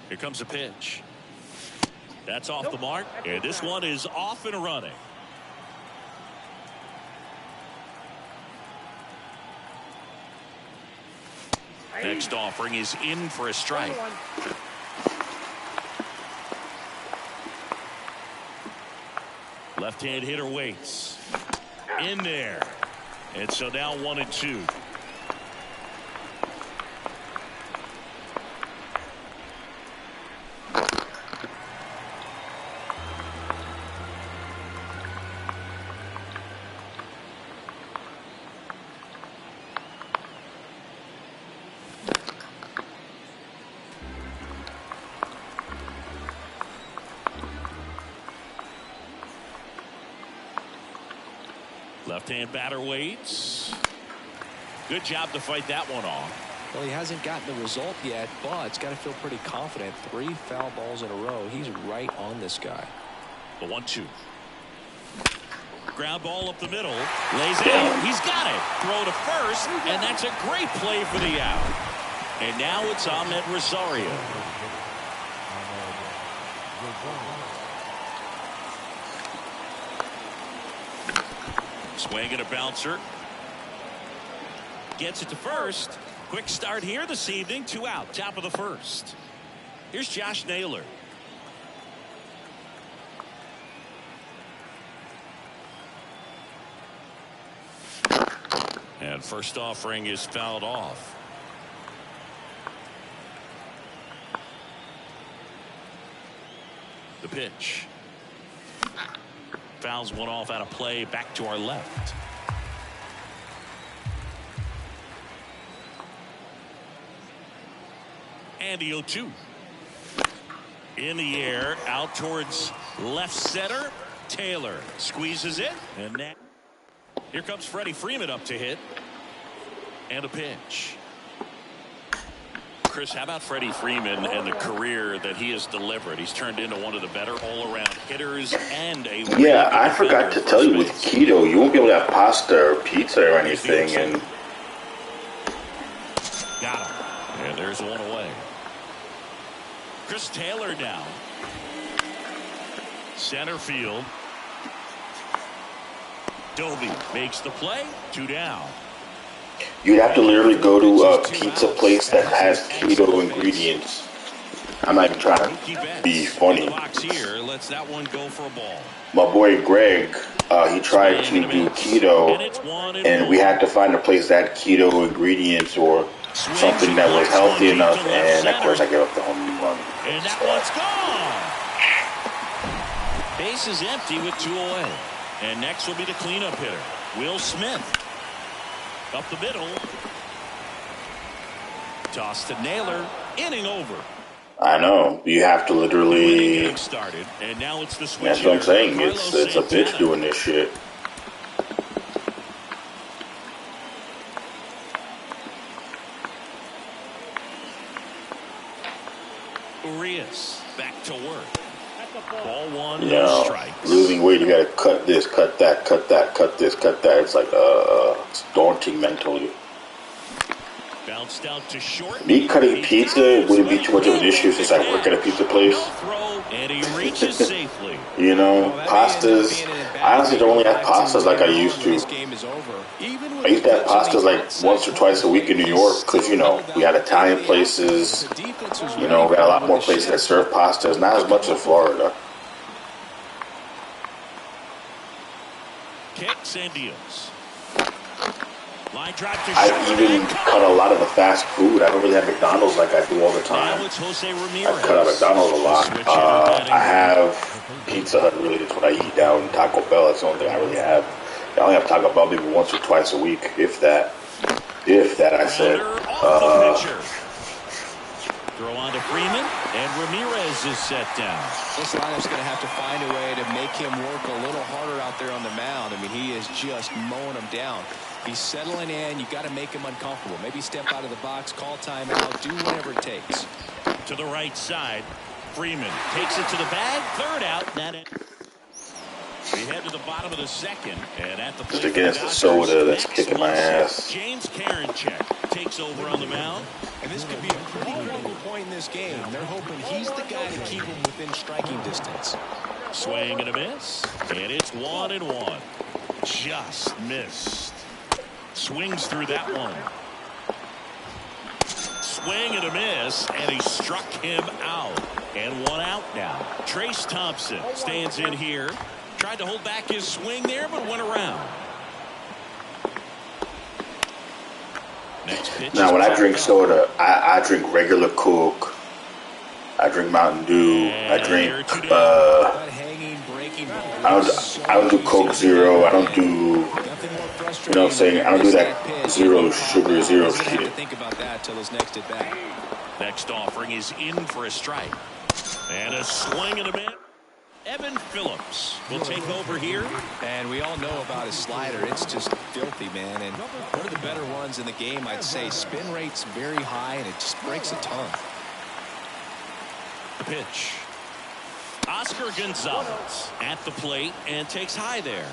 Here comes a pitch. That's off the mark, and this one is off and running. Next offering is in for a strike. Left-hand hitter waits. In there. And so now 1-2. Left-hand batter waits. Good job to fight that one off. Well, he hasn't gotten the result yet, but it's got to feel pretty confident. 3 foul balls in a row. He's right on this guy. The 1-2. Ground ball up the middle. Lays it out. He's got it. Throw to first, and that's a great play for the out. And now it's Ahmed Rosario. Swing and a bouncer. Gets it to first. Quick start here this evening. 2 out. Top of the first. Here's Josh Naylor. And first offering is fouled off. The pitch. Fouls one off out of play. Back to our left. And the 0-2. In the air, out towards left center. Taylor squeezes it. And that. Here comes Freddie Freeman up to hit. And a pitch. Chris, how about Freddie Freeman and the career that he has delivered? He's turned into one of the better all-around hitters and a yeah. I forgot to tell you, with keto, you won't be able to have pasta or pizza or anything. And got him. And there's one away. Chris Taylor down. Center field. Doby makes the play. 2 down. you'd have to literally go to a pizza place that has keto ingredients. I'm not even trying to be funny. Here lets that one go for a ball. My boy Greg, he tried to do keto, and we had to find a place that had keto ingredients or something that was healthy enough, and of course I gave up the home run. And that one's gone. Base is empty with 2 away. And next will be the cleanup hitter, Will Smith. Up the middle. Toss to Naylor. Inning over. I know. You have to literally. Started, and now it's the switch. That's what I'm saying. It's a bitch doing this shit. Urias back to work. Ball 1, You no know, strikes. losing weight, you gotta cut this, cut that, cut that, cut this, cut that. It's like it's daunting mentally. Bounced out to short. Me cutting pizza wouldn't be too much of an issue since I work at a pizza place. No throw, and he reaches safely. You know, pastas. I honestly don't really have pastas like I used to. I used to have pastas like once or twice a week in New York because, you know, we had Italian places. You know, we had a lot more places that serve pastas. Not as much in Florida. Kicks and deals. Line drive to I even cut a lot of the fast food. I don't really have McDonald's like I do all the time. I cut out McDonald's a lot. I have Pizza Hut, really. That's what I eat down. Taco Bell, that's the only thing I really have. I only have Taco Bell maybe once or twice a week, if that. If that, I said. Throw on to Freeman, and Ramirez is set down. This lineup's going to have to find a way to make him work a little harder out there on the mound. I mean, he is just mowing him down. He's settling in. You got to make him uncomfortable. Maybe step out of the box, call timeout, do whatever it takes. To the right side, Freeman takes it to the bag. 3rd out. That it. We head to the bottom of the 2nd, and at the plate just against the soda that's kicking my ass. James Karinchak takes over on the mound. And this could be a pretty critical point in this game. They're hoping he's the guy to keep him within striking distance. Swing and a miss, and it's 1-1. Just missed. Swings through that one. Swing and a miss, and he struck him out. And 1 out now. Trace Thompson stands in here. Tried to hold back his swing there, but went around. Now, when I drink soda, I drink regular Coke. I drink Mountain Dew. I drink. I don't do Coke Zero. I don't do. You know what I'm saying? I don't do that zero sugar, zero shit. Think about that till his next at bat. Next offering is in for a strike, and a swing and a miss. Evan Phillips will take over here. And we all know about his slider. It's just filthy, man. And one of the better ones in the game, I'd say. Spin rate's very high, and it just breaks a ton. The pitch. Oscar Gonzalez at the plate and takes high there.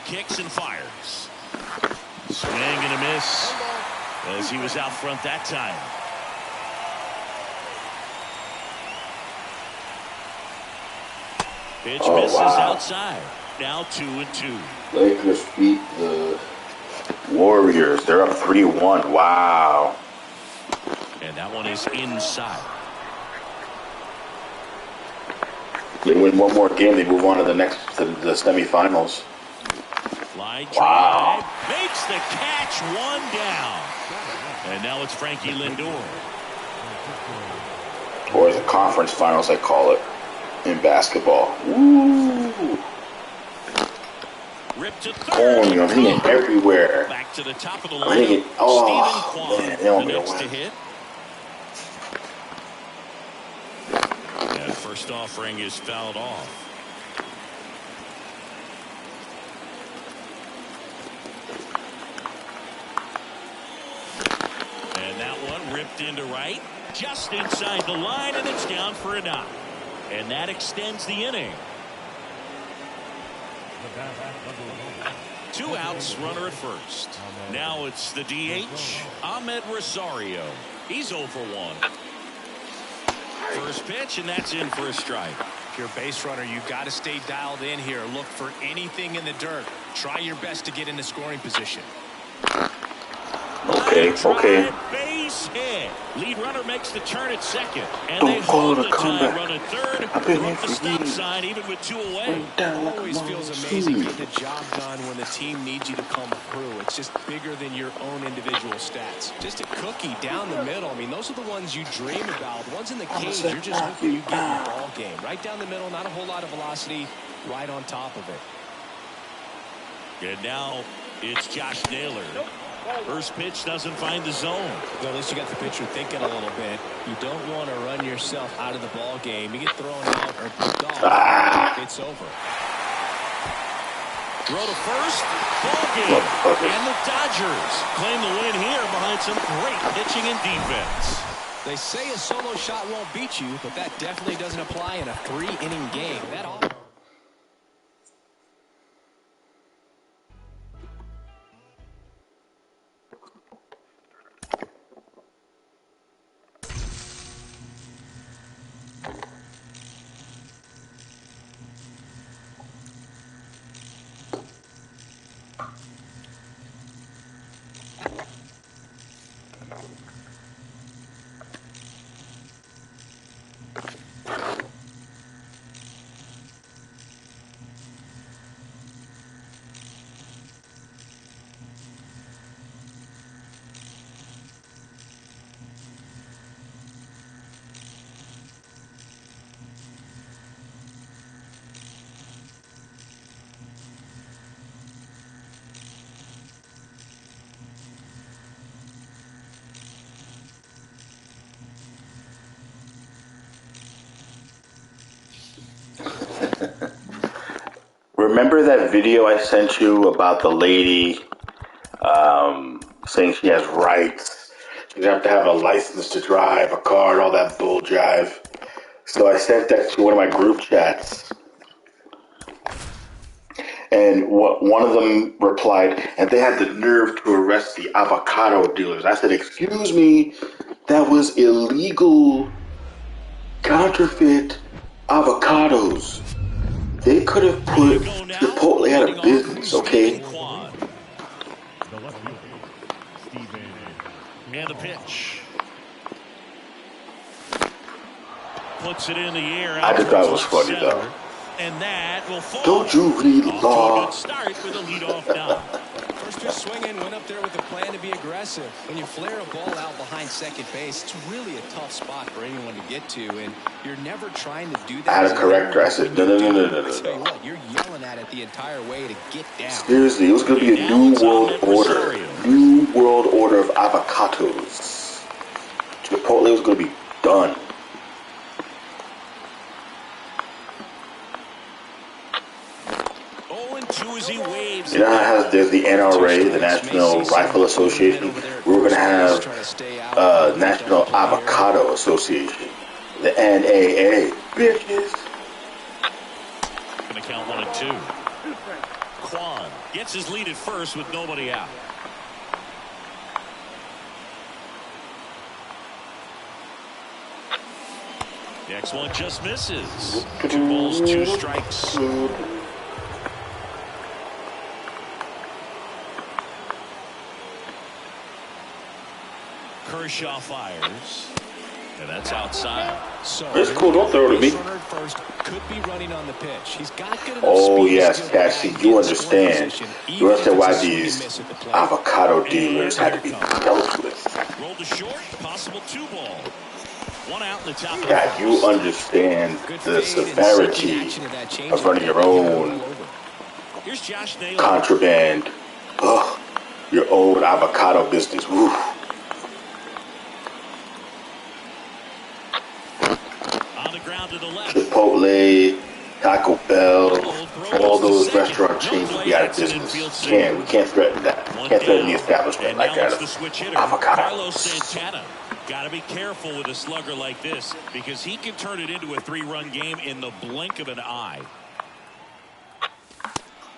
Kicks and fires. Swing and a miss as he was out front that time. Pitch misses outside. Now 2-2. Lakers beat the Warriors. They're up 3-1. Wow. And that one is inside. They win one more game. They move on to the semifinals. Fly drive. Makes the catch. One down. And now it's Frankie Lindor. Or the conference finals, I call it, in basketball. Woo! Ripped to third. I'm hitting it everywhere. Back to the top of the I'm hitting lineup. it. Oh, man. They don't The get next to away. hit. And first offering is fouled off. And that one ripped into right. Just inside the line, and it's down for a knock. And that extends the inning. 2 outs, runner at first. Now it's the DH, Ahmed Rosario. He's 0 for 1. First pitch, and that's in for a strike. If you're a base runner, you've got to stay dialed in here. Look for anything in the dirt. Try your best to get into scoring position. Okay. Base hit. Lead runner makes the turn at second. And Don't they call hold it a the tie comeback. run at third. I've been Throw here up the for stop years. sign even with 2 away. It always feels amazing getting the job done when the team needs you to come through. It's just bigger than your own individual stats. Just a cookie down the middle. I mean, those are the ones you dream about. The ones in the cage, you're just hoping you get in the ball game. Right down the middle, not a whole lot of velocity, right on top of it. And now it's Josh Naylor. First pitch doesn't find the zone. Well, at least you got the pitcher thinking a little bit. You don't want to run yourself out of the ball game. You get thrown out or picked off, it's over. Throw to first, ball game. And the Dodgers claim the win here behind some great pitching and defense. They say a solo shot won't beat you, but that definitely doesn't apply in a 3-inning game. That all. Remember that video I sent you about the lady saying she has rights? You have to have a license to drive, a card, all that bull jive. So I sent that to one of my group chats. And one of them replied, and they had the nerve to arrest the avocado dealers. I said, excuse me, that was illegal counterfeit avocados. They could have put Chipotle out of business, okay? And the pitch. Puts it in the air. I just thought it was funny, though. And that will fall. Don't you read Off to a law? good start with a leadoff knock. First After swinging, went up there with a plan to be aggressive. When you flare a ball out behind second base, it's really a tough spot for anyone to get to, and you're never trying to do that. I had a corrector. I said, no. Tell you what, you're yelling at it the entire way to get down. Seriously, it was going to be a new world order. New world order of avocados. Chipotle was going to be done. You know how there's the NRA, the National Rifle Association? We were going to have National Avocado Association. The NAA. Bitches. Going to count 1 and 2. Kwan gets his lead at first with nobody out. Next one just misses. 2 balls, 2 strikes. Kershaw fires, and that's outside. So it's cool. Don't throw it to me. Could be running on the pitch. He's got good enough speed. Yes, Cassie, you understand. You understand why these avocado dealers had to be dealt with. Rolled to short, possible 2 ball. 1 out in the top. Yeah, you understand the severity of running your own contraband. Ugh, your own avocado business. Woo. Chipotle, Taco Bell, all those restaurant chains will be out of business. We can't threaten that. Can't threaten the establishment like that. Avocado. Got to be careful with a slugger like this because he can turn it into a 3-run game in the blink of an eye.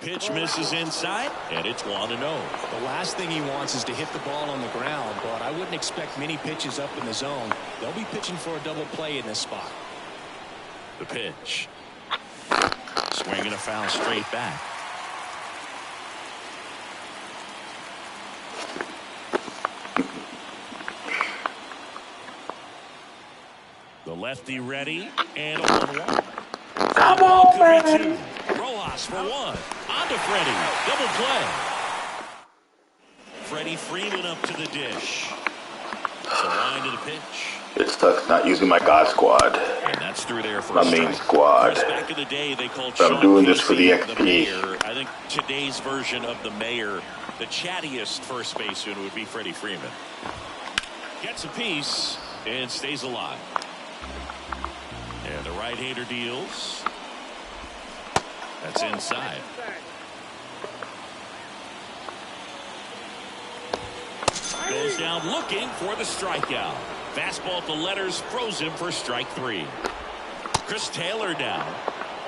Pitch misses inside, and it's 1-0. The last thing he wants is to hit the ball on the ground, but I wouldn't expect many pitches up in the zone. They'll be pitching for a double play in this spot. The pitch. Swinging a foul straight back. The lefty ready, and a 1-1. Come on, man. Rojas for 1. On to Freddie. Double play. Freddie Freeman up to the dish. So line to the pitch. It sucks not using my God squad. And that's through there for my main squad. Back in the day, they called I'm doing this for the XP. I think today's version of the mayor, the chattiest first baseman would be Freddie Freeman. Gets a piece and stays alive. And the right-hander deals. That's inside. Goes down looking for the strikeout. Fastball at the letters froze him for strike 3. Chris Taylor down.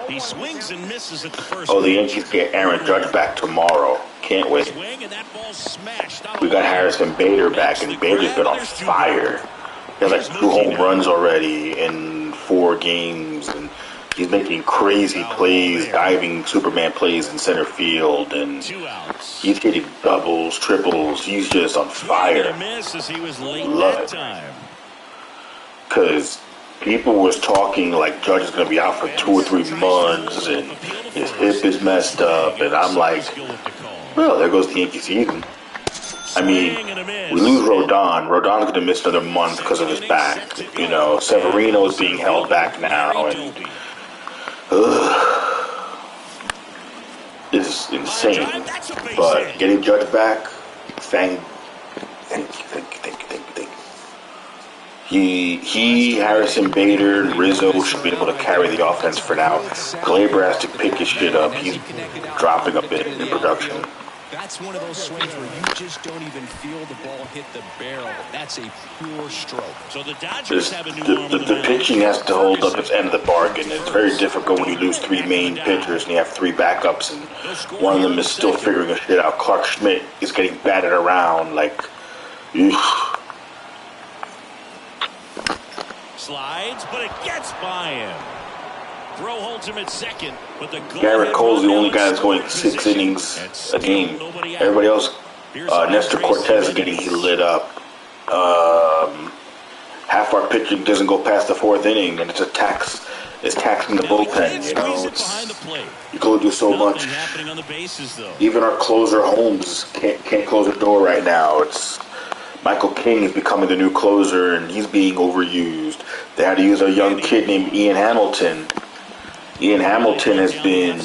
He swings and misses at the first. Oh, the Yankees get Aaron Judge back tomorrow. Can't wait. We got Harrison Bader back, and Bader's been on fire. He has like 2 home runs already in 4 games, and he's making crazy plays, diving Superman plays in center field, and he's hitting doubles, triples. He's just on fire. Love it. Because people was talking like Judge is going to be out for 2 or 3 months, and his hip is messed up, and I'm like, well, there goes the Yankee season. I mean, we lose Rodon. Rodon's going to miss another month because of his back. You know, Severino is being held back now, and it's insane. But getting Judge back, thank you. He, Harrison Bader, and Rizzo should be able to carry the offense for now. Glaber has to pick his shit up. He's dropping a bit in production. That's one of those swings where you just don't even feel the ball hit the barrel. That's a pure stroke. So the Dodgers have a new arm. The pitching has to hold up its end of the bargain. It's very difficult when you lose 3 main pitchers and you have 3 backups, and one of them is still figuring a shit out. Clark Schmidt is getting batted around like, Slides, but it gets by him. Throw holds him at second, but the Garrett Cole's the only guy that's going 6 innings a game. Everybody else, Nestor Cortez is getting lit up. Half our pitching doesn't go past the 4th inning, and it's a tax. it's taxing the Now he bullpen. can't You know, squeeze it behind the plate. you can only do so Nothing much. happening on the bases though. Even our closer Holmes can't close the door right now. It's Michael King is becoming the new closer, and he's being overused. They had to use a young kid named Ian Hamilton. Ian Hamilton has been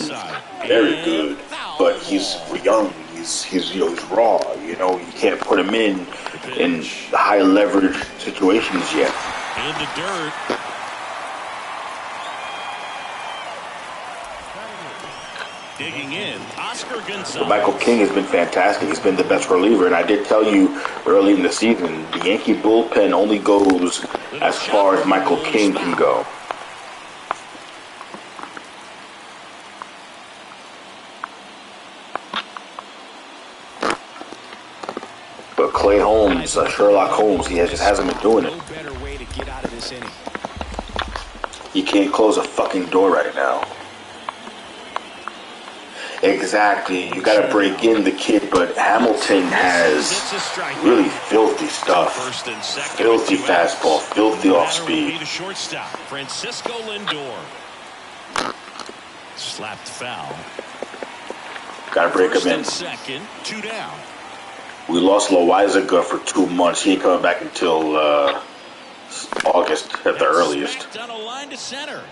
very good, but he's young. He's raw. You know, you can't put him in high leverage situations yet. In the dirt. Digging in, Oscar Gonzalez. But Michael King has been fantastic. He's been the best reliever, and I did tell you early in the season, the Yankee bullpen only goes as far as Michael King can go. But Clay Holmes, Sherlock Holmes, he just hasn't been doing it. He can't close a fucking door right now. Exactly. You got to break in the kid, but Hamilton has really filthy stuff. Filthy fastball, filthy off speed. Francisco Lindor. Slapped foul. Got to break him in. Second, 2 down. We lost Loizaga for 2 months. He ain't coming back until August at the earliest. On a line to center.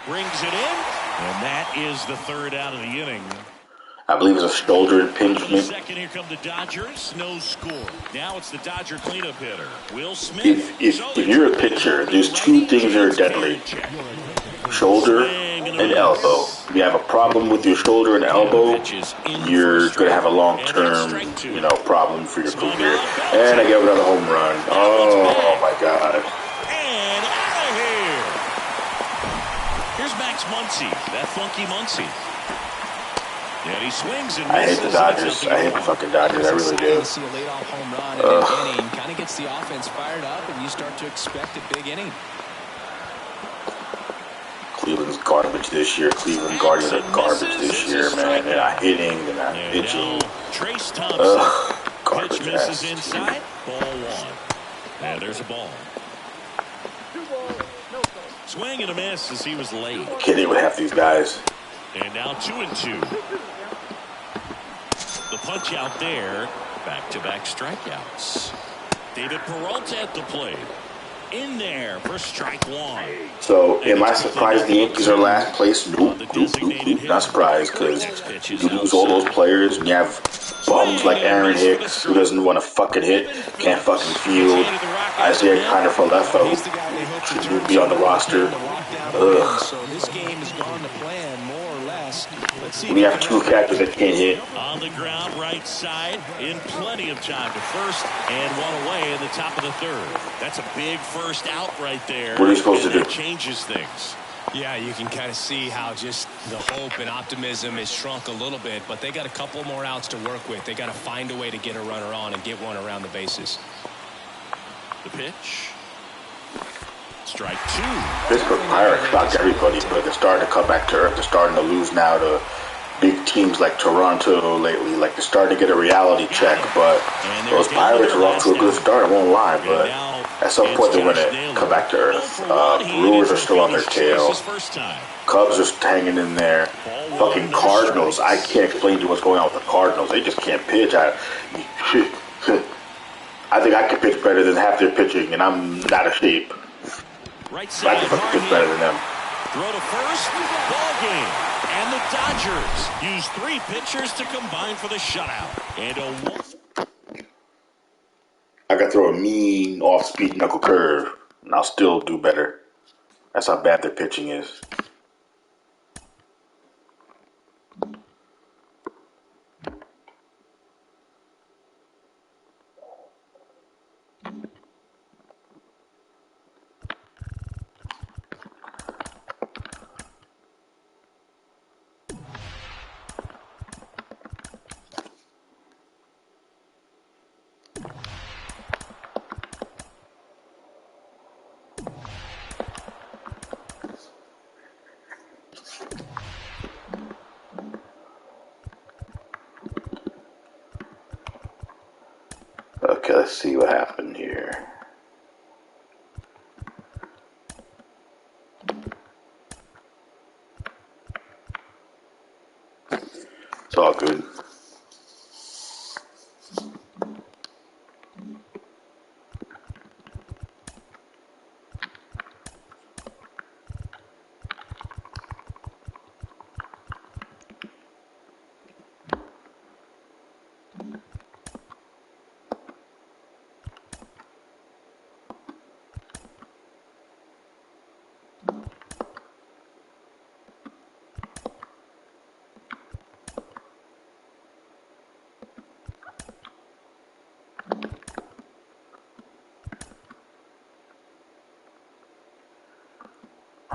Brings it in, and that is the third out of the inning. I believe it's a shoulder impingement. Second, here come the Dodgers. No score. Now it's the Dodger cleanup hitter, Will Smith. If you're a pitcher, there's 2 things that are deadly: shoulder and elbow. If you have a problem with your shoulder and elbow, you're going to have a long-term, problem for your career. And I gave another home run. Oh my God. And out of here. Here's Max Muncy, that funky Muncy. And he swings and I hate the Dodgers. I hate the fucking Dodgers. I really do. See a leadoff home run in an inning kind of gets the offense fired up, and you start to expect a big inning. Cleveland's garbage this year. Cleveland Guardians are garbage this year, man. They're not hitting. They're not pitching. Trace Thompson. Garbage Pitch ass. misses inside. Ball 1. And there's a ball. Swing and a miss as he was late. Kidding with half these guys. And now 2-2. The punch out there. Back-to-back strikeouts. David Peralta at the plate. In there for strike 1. So, am I surprised the Yankees are last place? Nope. Not surprised, because you lose all those players and you have bums like Aaron Hicks, who doesn't want to fucking hit, can't fucking field. Isaiah Kiner-Falefa, who should be on the roster. Ugh. So this game has gone to plan, more or less. We have 2 catchers that can't hit. On the ground, right side, in plenty of time to first, and 1 away in the top of the 3rd. That's a big first out right there. What are you supposed to do? That changes things. Yeah, you can kind of see how just the hope and optimism has shrunk a little bit, but they got a couple more outs to work with. They got to find a way to get a runner on and get one around the bases. The pitch. Strike 2. Pittsburgh Pirates shocked everybody, but they're starting to come back to earth. They're starting to lose now to big teams like Toronto lately. Like, they're starting to get a reality check, but those Pirates are off to a good start, I won't lie, but at some point they're going to come back to earth. Brewers are still on their tail. Cubs are hanging in there. Fucking Cardinals. I can't explain to you what's going on with the Cardinals. They just can't pitch. I think I can pitch better than half their pitching, and I'm not ashamed. Right I side, can fucking pitch better than them. throw to first, ball game. And the Dodgers use 3 pitchers to combine for the shutout. And I can throw a mean off-speed knuckle curve, and I'll still do better. That's how bad their pitching is. Okay, let's see what happened here. It's all good.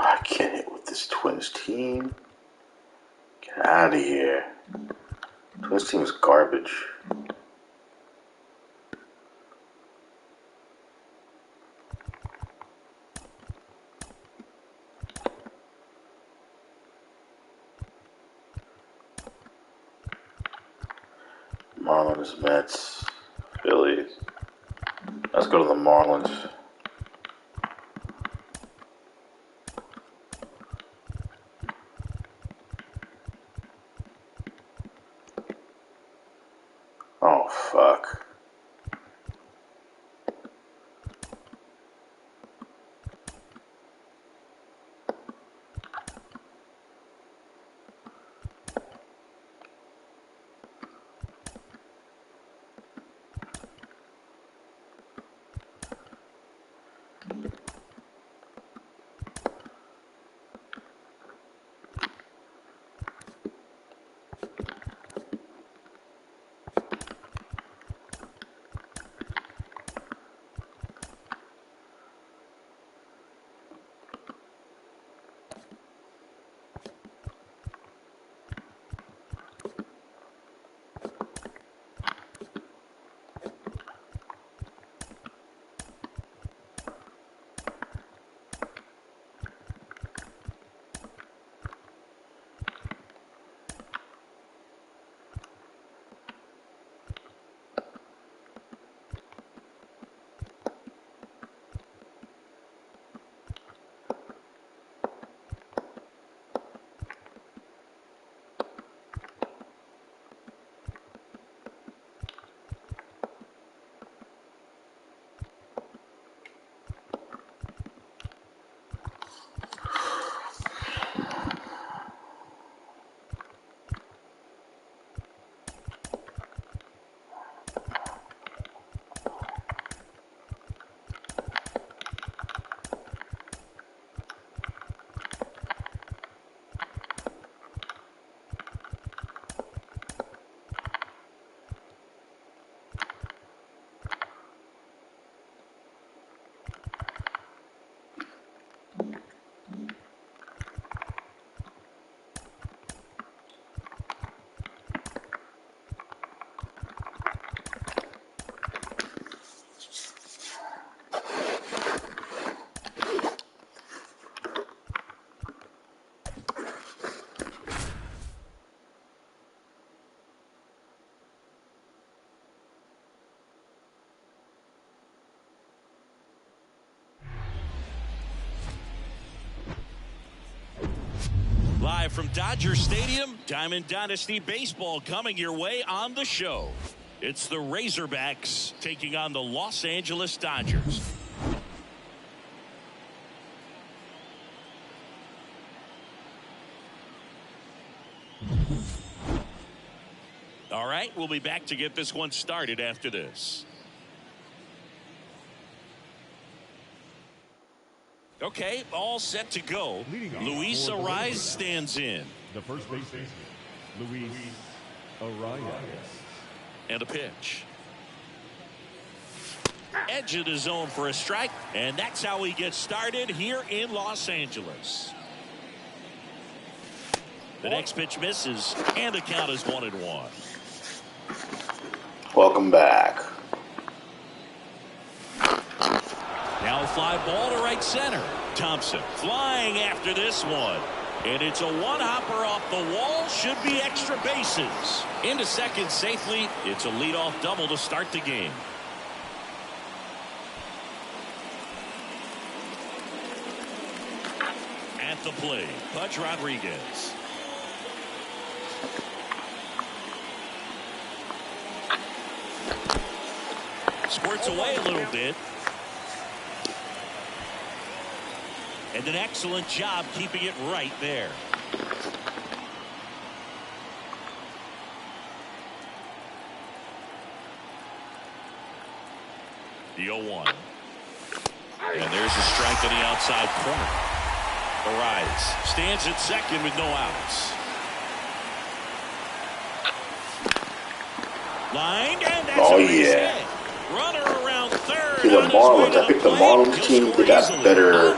I can't hit with this Twins team. Get out of here. Twins team is garbage. Marlins, Mets, Phillies. Let's go to the Marlins. Oh, fuck. Live from Dodger Stadium, Diamond Dynasty Baseball coming your way on the show. It's the Razorbacks taking on the Los Angeles Dodgers. All right, we'll be back to get this one started after this. Okay, all set to go. Luis Ariz stands in. The first baseman, Luis Ariz. And a pitch. Edge of the zone for a strike, and that's how he gets started here in Los Angeles. The next pitch misses, and the count is 1-1. Welcome back. Now a fly ball to right center. Thompson flying after this one. And it's a one-hopper off the wall. Should be extra bases. Into second safely. It's a leadoff double to start the game. At the plate, Pudge Rodriguez. Squirts away a little bit. And an excellent job keeping it right there. The 0-1. And there's a strike on the outside corner. Arise stands at second with no outs. Lined, and that's a base hit. Runner around third. See, the Marlins, I picked the Marlins team. They got better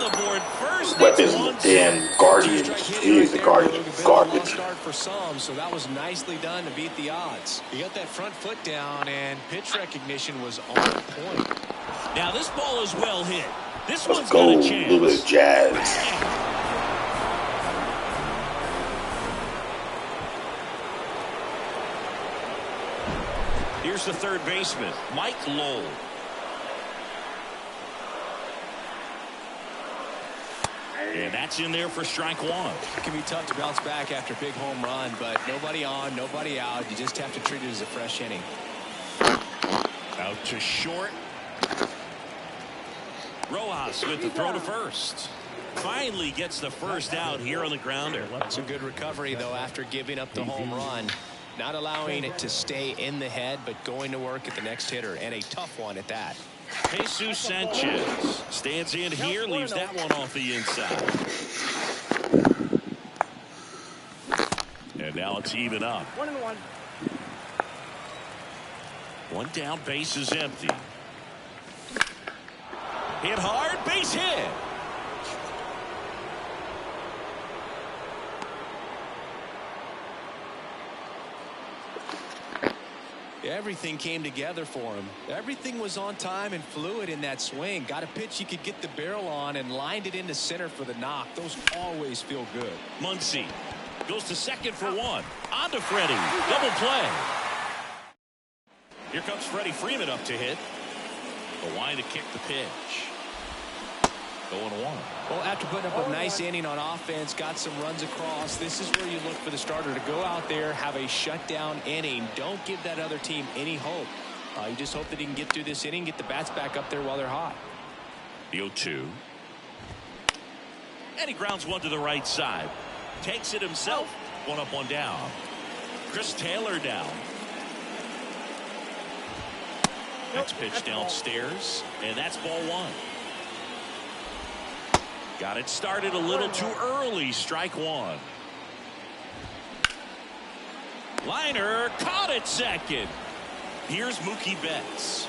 weapons than Guardians. Jeez, the Guardians are garbage. Start for some, so that was nicely done to beat the odds. He got that front foot down, and pitch recognition was on point. Now this ball is well hit. This Let's one's go, got a chance. a little bit of Jazz. Here's the third baseman, Mike Lowell. And that's in there for strike one. It can be tough to bounce back after a big home run, but nobody on, nobody out. You just have to treat it as a fresh inning. Out to short. Rojas with the throw to first. Finally gets the first out here on the grounder. It's a good recovery, though, after giving up the home run. Not allowing it to stay in the head, but going to work at the next hitter, and a tough one at that. Jesus Sanchez stands in here, leaves that one off the inside. And now it's even up. 1-1. One down, base is empty. Hit hard, base hit. Everything came together for him. Everything was on time and fluid in that swing. Got a pitch he could get the barrel on and lined it into center for the knock. Those always feel good. Muncy goes to second for one. On to Freddie. Double play. Here comes Freddie Freeman up to hit. The line to kick the pitch. 0-1. Well, after putting up a nice inning on offense, got some runs across, this is where you look for the starter to go out there, have a shutdown inning. Don't give that other team any hope. You just hope that he can get through this inning, get the bats back up there while they're hot. The 0-2. And he grounds one to the right side. Takes it himself. One up, one down. Chris Taylor down. Next pitch downstairs. And that's ball one. Got it started a little too early. Strike one. Liner caught it second. Here's Mookie Betts.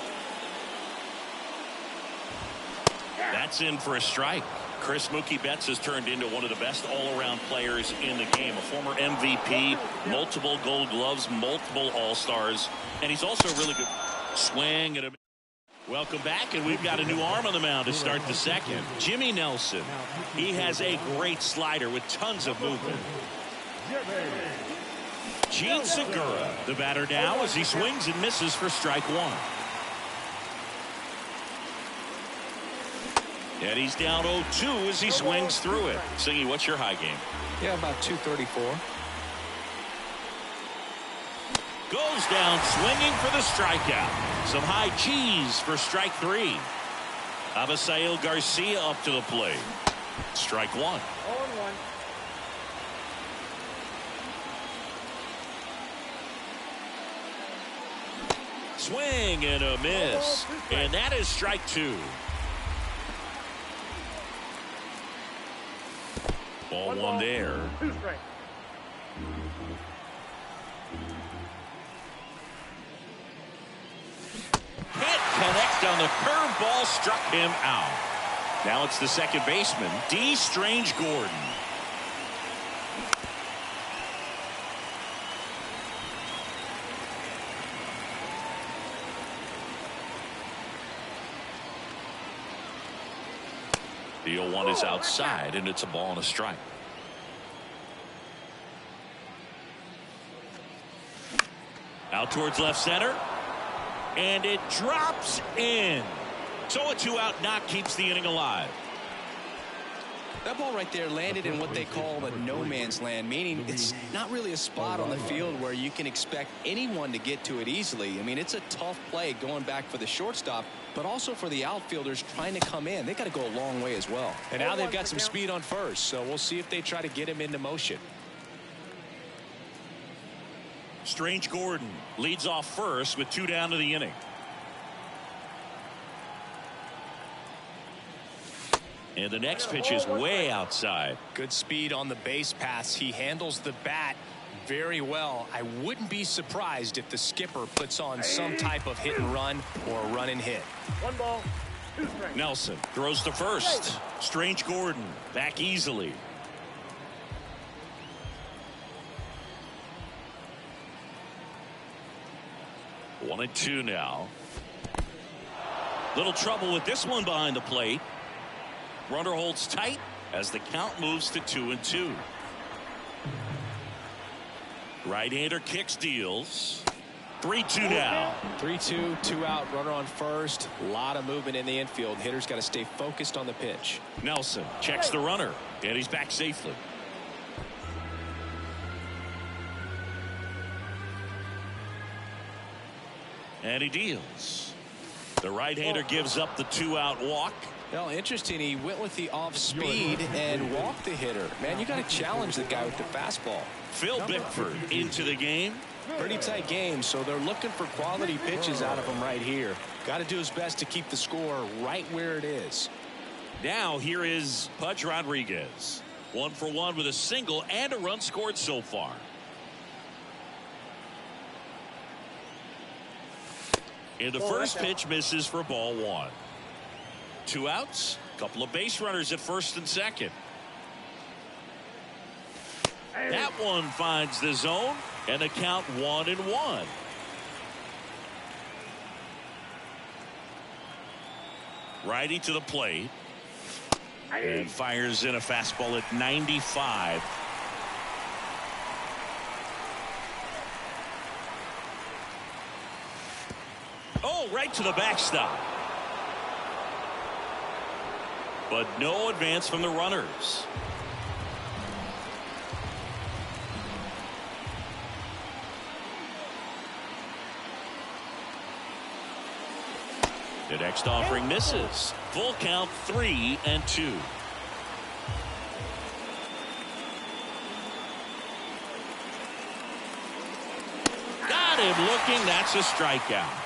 That's in for a strike. Chris Mookie Betts has turned into one of the best all-around players in the game. A former MVP, multiple Gold Gloves, multiple All-Stars, and he's also a really good swing and a welcome back, and we've got a new arm on the mound to start the second. Jimmy Nelson. He has a great slider with tons of movement. Gene Segura, the batter now, as he swings and misses for strike one. And he's down 0-2 as he swings through it. Singy, what's your high game? Yeah, about 234. Goes down swinging for the strikeout. Some high cheese for strike three. Abisail Garcia up to the plate. Strike one. 0-1. Swing and a miss. And that is strike two. Ball one there. 2 strikes. Can't connect on the curveball, struck him out. Now it's the second baseman, D. Strange Gordon. The 0-1 is outside, and it's a ball and a strike. Out towards left center. And it drops in. So a 2-out knock keeps the inning alive. That ball right there landed in what they call a no man's land, meaning it's not really a spot on the field where you can expect anyone to get to it easily. I mean, it's a tough play going back for the shortstop, but also for the outfielders trying to come in. They got to go a long way as well. And now they've got some speed on first, so we'll see if they try to get him into motion. Strange Gordon leads off first with 2 down to the inning. And the next pitch is way outside. Good speed on the base pass. He handles the bat very well. I wouldn't be surprised if the skipper puts on some type of hit and run or a run and hit. 1 ball, 2 strikes. Nelson throws to first. Strange Gordon back easily. One and 2 now. Little trouble with this one behind the plate. Runner holds tight as the count moves to 2-2. Right-hander kicks, deals. 3-2 now. 3-2, 2 out, runner on first. A lot of movement in the infield. Hitter's got to stay focused on the pitch. Nelson checks the runner, and he's back safely. And he deals. The right-hander gives up the 2-out walk. Well, interesting. He went with the off speed and walked the hitter. Man, you got to challenge the guy with the fastball. Phil Bickford into the game. Pretty tight game, so they're looking for quality pitches out of him right here. Got to do his best to keep the score right where it is. Now here is Pudge Rodriguez. 1 for 1 with a single and a run scored so far. And the first pitch misses for ball 1. 2 outs, couple of base runners at first and second. That one finds the zone, and the count 1-1. Righty to the plate, and fires in a fastball at 95. Oh, right to the backstop. But no advance from the runners. The next offering misses. Full count, 3-2. Got him looking. That's a strikeout.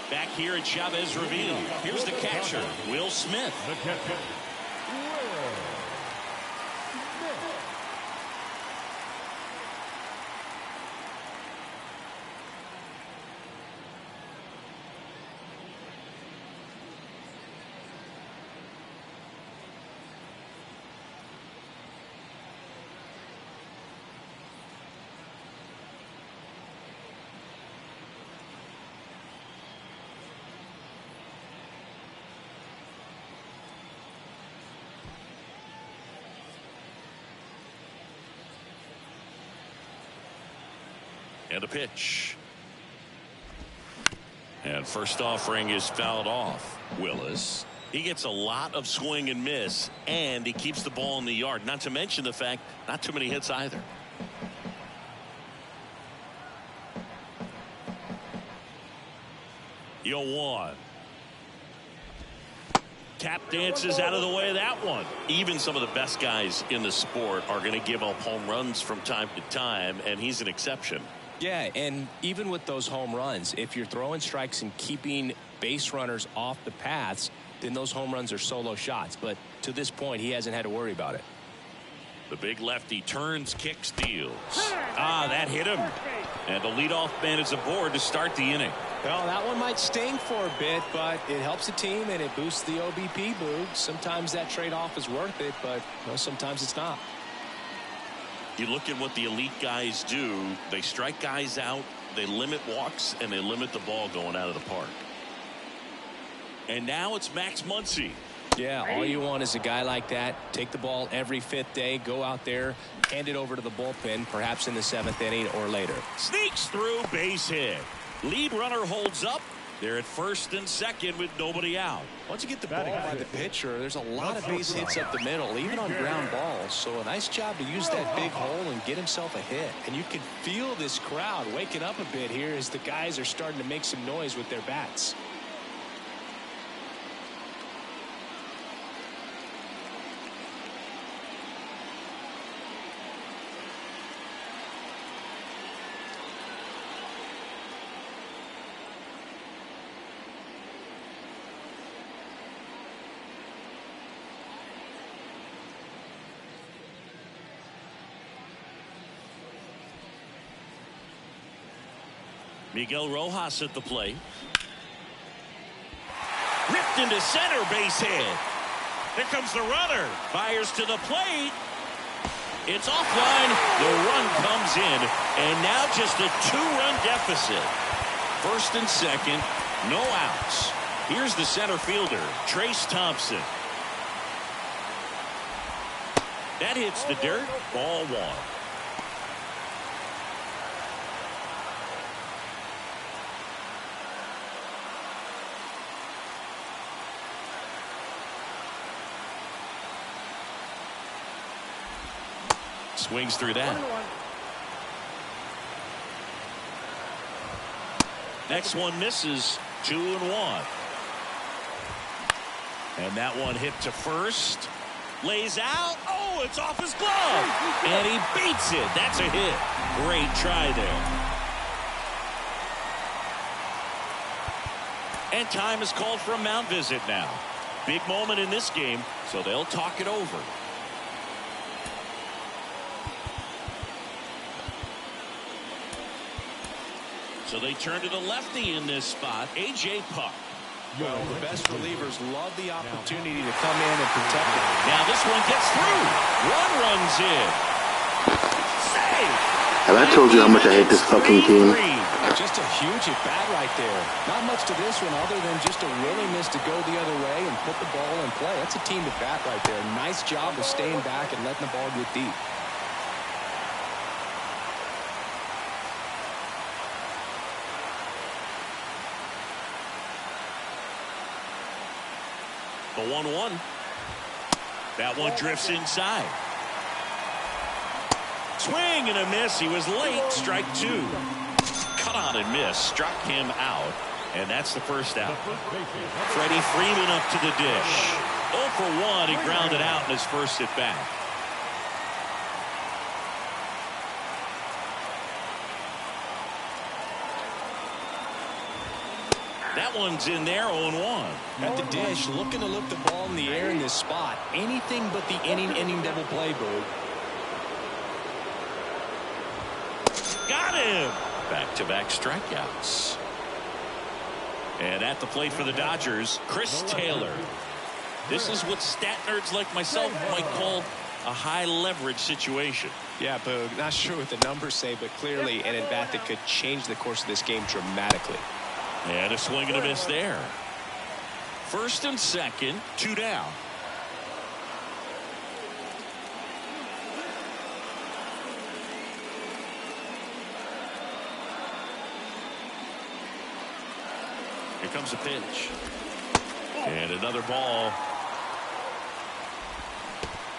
Back here at Chavez Ravine. Here's the catcher, Will Smith. The catcher, Will Smith. And a pitch. And first offering is fouled off. Willis. He gets a lot of swing and miss, and he keeps the ball in the yard. Not to mention the fact, not too many hits either. Yo, 1. Tap dances out of the way of that one. Even some of the best guys in the sport are going to give up home runs from time to time, and he's an exception. Yeah, and even with those home runs, if you're throwing strikes and keeping base runners off the paths, then those home runs are solo shots. But to this point, he hasn't had to worry about it. The big lefty turns, kicks, deals. That hit him. And the leadoff man is aboard to start the inning. Well, that one might sting for a bit, but it helps the team and it boosts the OBP boog. Sometimes that trade-off is worth it, but sometimes it's not. You look at what the elite guys do. They strike guys out, they limit walks, and they limit the ball going out of the park. And now it's Max Muncy. Yeah, all you want is a guy like that. Take the ball every 5th day, go out there, hand it over to the bullpen, perhaps in the 7th inning or later. Sneaks through, base hit. Lead runner holds up. They're at first and second with nobody out. Once you get the ball by the pitcher, there's a lot of base hits up the middle, even on ground balls. So a nice job to use that big hole and get himself a hit. And you can feel this crowd waking up a bit here as the guys are starting to make some noise with their bats. Miguel Rojas at the plate. Ripped into center, base hit. Here comes the runner. Fires to the plate. It's offline. The run comes in. And now just a 2-run deficit. First and second. No outs. Here's the center fielder, Trace Thompson. That hits the dirt. Ball 1. Swings through that. Next one misses. 2-1. And that one hit to first. Lays out. Oh, it's off his glove. And he beats it. That's a hit. Great try there. And time is called for a mound visit now. Big moment in this game, so they'll talk it over. So they turn to the lefty in this spot, A.J. Puck. Well, the best relievers love the opportunity to come in and protect it. Now this one gets through. One runs in. Save. Have I told you how much I hate this fucking team? Just a huge at bat right there. Not much to this one other than just a willingness to go the other way and put the ball in play. That's a team at bat right there. Nice job of staying back and letting the ball get deep. The 1-1. That one drifts inside. Swing and a miss. He was late. Strike 2. Cut on and miss. Struck him out. And that's the first out. Freddie Freeman up to the dish. 0 for 1. He grounded out in his first at bat. That one's in there, 0-1. At the dish, looking to look the ball in the air in this spot. Anything but the inning double play, Boog. Got him! Back-to-back strikeouts. And at the plate for the Dodgers, Chris Taylor. This is what stat nerds like myself might call a high-leverage situation. Yeah, Boog, not sure what the numbers say, but clearly an at-bat that could change the course of this game dramatically. And a swing and a miss there. First and second, 2 down. Here comes a pitch. And another ball.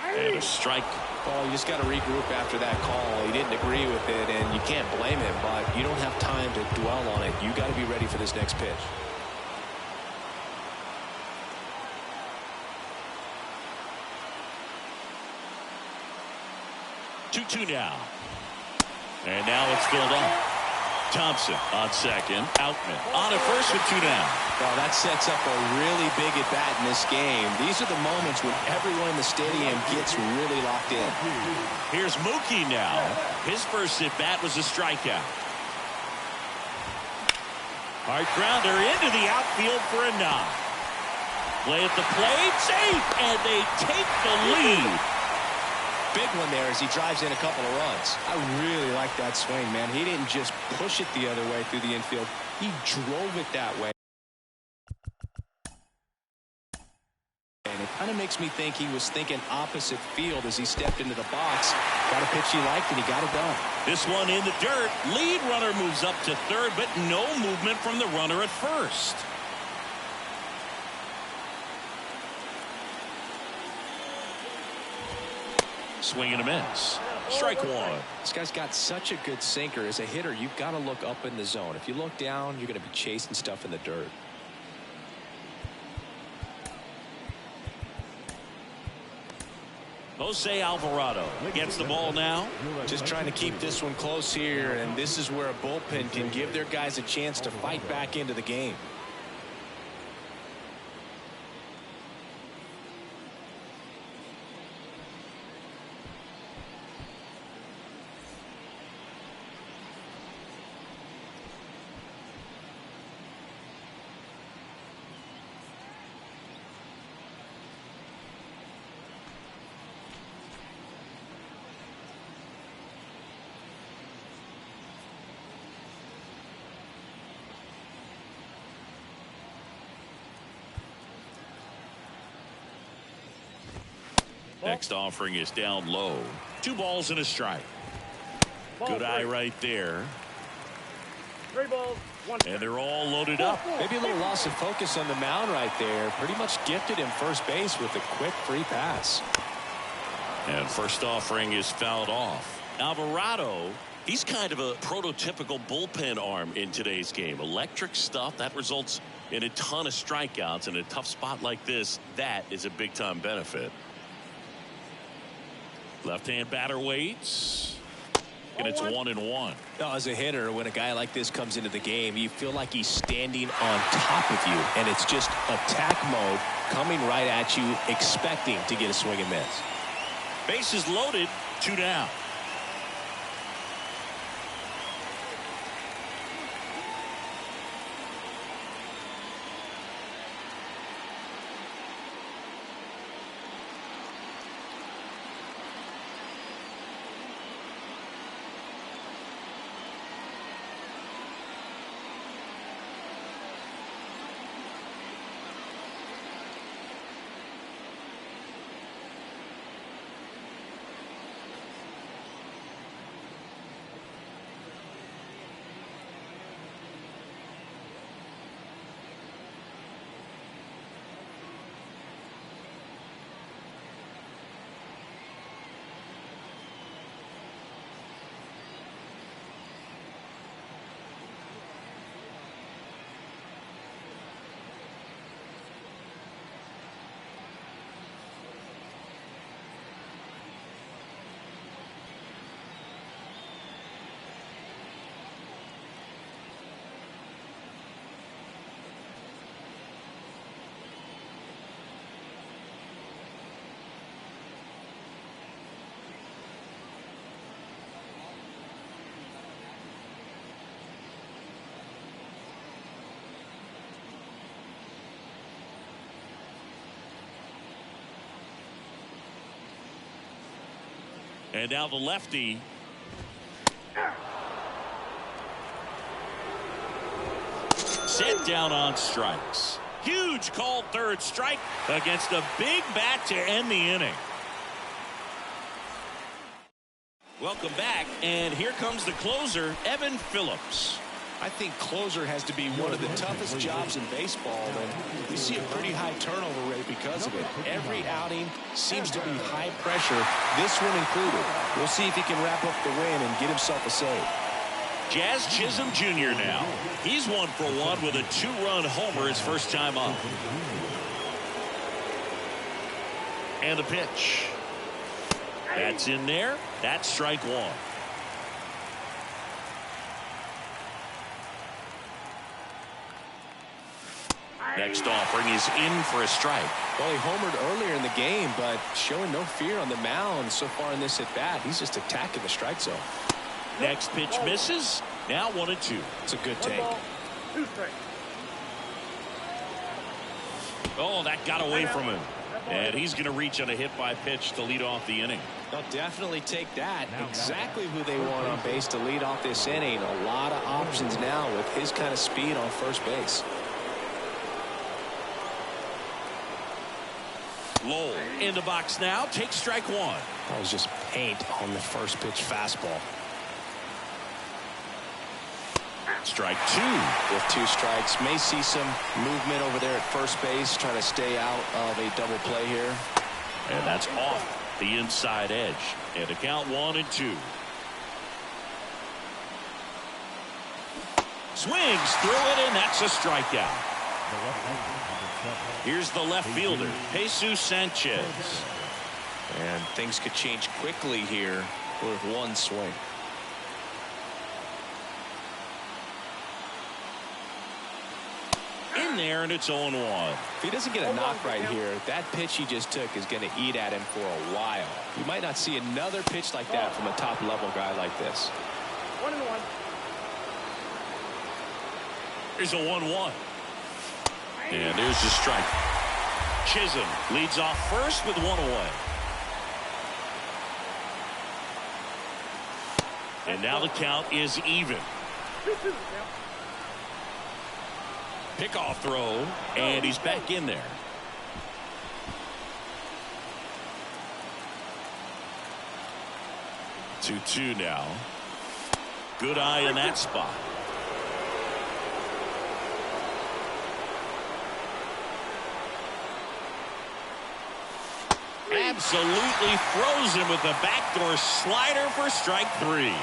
And a strike. Well, you just got to regroup after that call. He didn't agree with it, and you can't blame him, but you don't have time to dwell on it. You got to be ready for this next pitch. 2-2 now. And now it's filled up. Thompson on second. Outman on at first with 2 down. Well, that sets up a really big at bat in this game. These are the moments when everyone in the stadium gets really locked in. Here's Mookie now. His first at bat was a strikeout. Hard grounder into the outfield for a knock. Play at the plate, safe, and they take the lead. Big one there as he drives in a couple of runs. I really like that swing, man. He didn't just push it the other way through the infield. He drove it that way. And It kind of makes me think he was thinking opposite field as he stepped into the box. Got a pitch he liked, and he got it done. This one in the dirt. Lead runner moves up to third, but no movement from the runner at first. Swing and a miss. Strike one. This guy's got such a good sinker. As a hitter, you've got to look up in the zone. If you look down, you're going to be chasing stuff in the dirt. Jose Alvarado gets the ball now. Just trying to keep this one close here, and this is where a bullpen can give their guys a chance to fight back into the game. Next offering is down low. 2 balls and a strike. Good eye right there. 3 balls, 1 strike. And they're all loaded up. Maybe a little loss of focus on the mound right there. Pretty much gifted him first base with a quick free pass. And first offering is fouled off. Alvarado, he's kind of a prototypical bullpen arm in today's game. Electric stuff that results in a ton of strikeouts. In a tough spot like this, that is a big time benefit. Left-hand batter waits, and it's 1-1. Now, as a hitter, when a guy like this comes into the game, you feel like he's standing on top of you, and it's just attack mode coming right at you, expecting to get a swing and miss. Bases loaded, 2 down. And now the lefty. Set down on strikes. Huge called third strike against a big bat to end the inning. Welcome back, and here comes the closer, Evan Phillips. I think closer has to be one of the toughest jobs in baseball, and we see a pretty high turnover rate because of it. Every outing seems to be high pressure, this one included. We'll see if he can wrap up the win and get himself a save. Jazz Chisholm Jr. now. He's 1 for 1 with a 2-run homer his first time up. And the pitch. That's in there. That's strike 1. Next offering is in for a strike. Well, he homered earlier in the game, but showing no fear on the mound so far in this at-bat. He's just attacking the strike zone. Next pitch misses. Now 1-2. It's a good take. 2 strikes. Oh, that got away from him. And he's going to reach on a hit by pitch to lead off the inning. They'll definitely take that. Exactly who they want on base to lead off this inning. A lot of options now with his kind of speed on first base. Lowell in the box now. Takes strike one. That was just paint on the first pitch fastball. Strike two. With 2 strikes, may see some movement over there at first base, trying to stay out of a double play here. And that's off the inside edge. And the count 1-2. Swings through it, and that's a strikeout. Here's the left fielder, Jesus Sanchez. And things could change quickly here with 1 swing. In there, and it's 0-1. If he doesn't get a knock right here, that pitch he just took is going to eat at him for a while. You might not see another pitch like that from a top-level guy like this. 1-1. Here's a 1-1. And there's the strike. Chisholm leads off first with 1 away. And now the count is even. 2-2. Pickoff throw, and he's back in there. Two now. Good eye in that spot. Absolutely throws him with the backdoor slider for strike 3.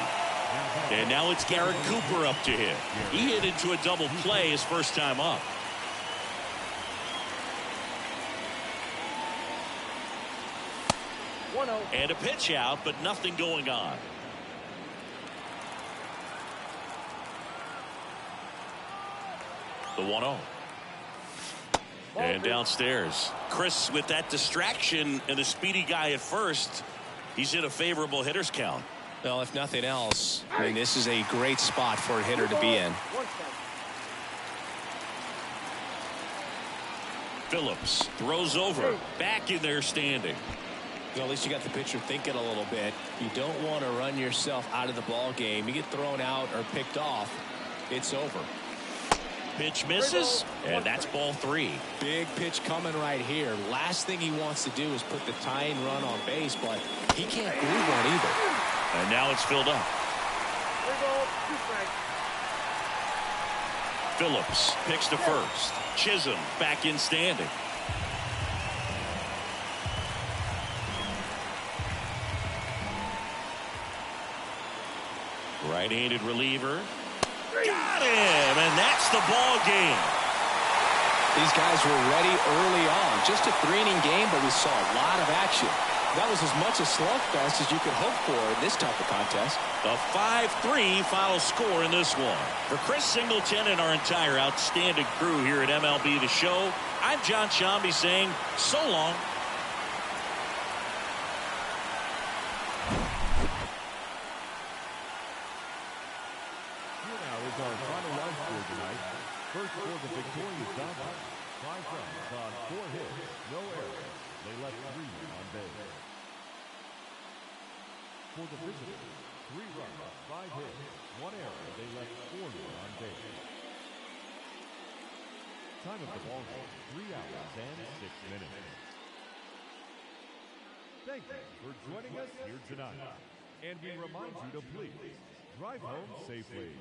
And now it's Garrett Cooper up to hit. He hit into a double play his first time up. And a pitch out, but nothing going on. The 1-0. And downstairs, Chris, with that distraction and the speedy guy at first, he's in a favorable hitter's count. Well, if nothing else, I mean, this is a great spot for a hitter to be in. Phillips throws over, back in there standing. Well, at least you got the pitcher thinking a little bit. You don't want to run yourself out of the ball game. You get thrown out or picked off, it's over. Pitch misses, and that's ball 3. Big pitch coming right here. Last thing he wants to do is put the tying run on base, but he can't glue one either. And now it's filled up. 3 balls, 2 strikes. Phillips picks to first. Chisholm back in standing. Right-handed reliever. Got him, and that's the ball game. These guys were ready early on. Just a 3-inning game, but we saw a lot of action. That was as much a slugfest as you could hope for in this type of contest. A 5-3 final score in this one. For Chris Singleton and our entire outstanding crew here at MLB The Show, I'm John Shambi saying so long. Here now is our final line score tonight. First for the victorious Dodgers. 5 runs on 4 hits, no errors. They left 3 on base. For the visitors, 3 runs, 5 hits, 1 error. They left 4 on base. Time of the ball game, 3 hours and 6 minutes. Thank you for joining us here tonight. And we remind you to please drive home safely.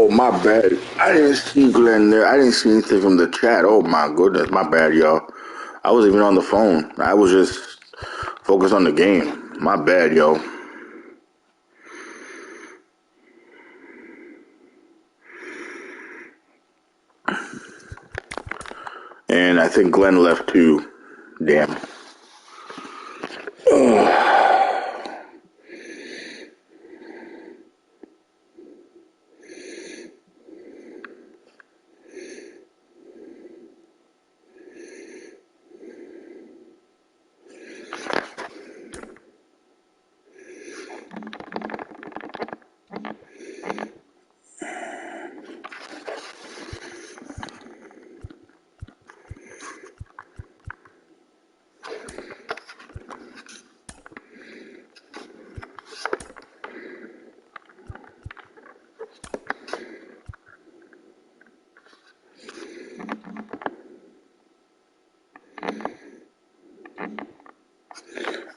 Oh, my bad. I didn't see Glenn there. I didn't see anything from the chat. Oh, my goodness. My bad, y'all. I wasn't even on the phone. I was just focused on the game. My bad, yo. And I think Glenn left too. Damn.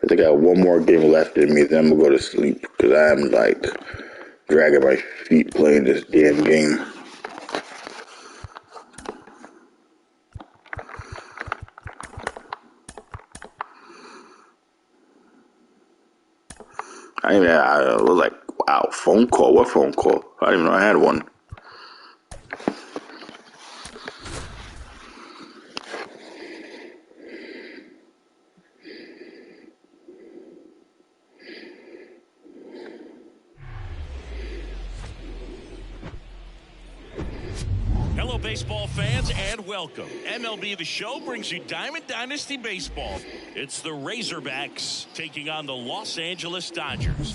I think I got one more game left in me, then I'm gonna go to sleep because I'm like dragging my feet playing this damn game. I was like, wow, phone call? What phone call? I didn't even know I had one. Hello, baseball fans, and welcome. MLB The Show brings you Diamond Dynasty Baseball. It's the Razorbacks taking on the Los Angeles Dodgers.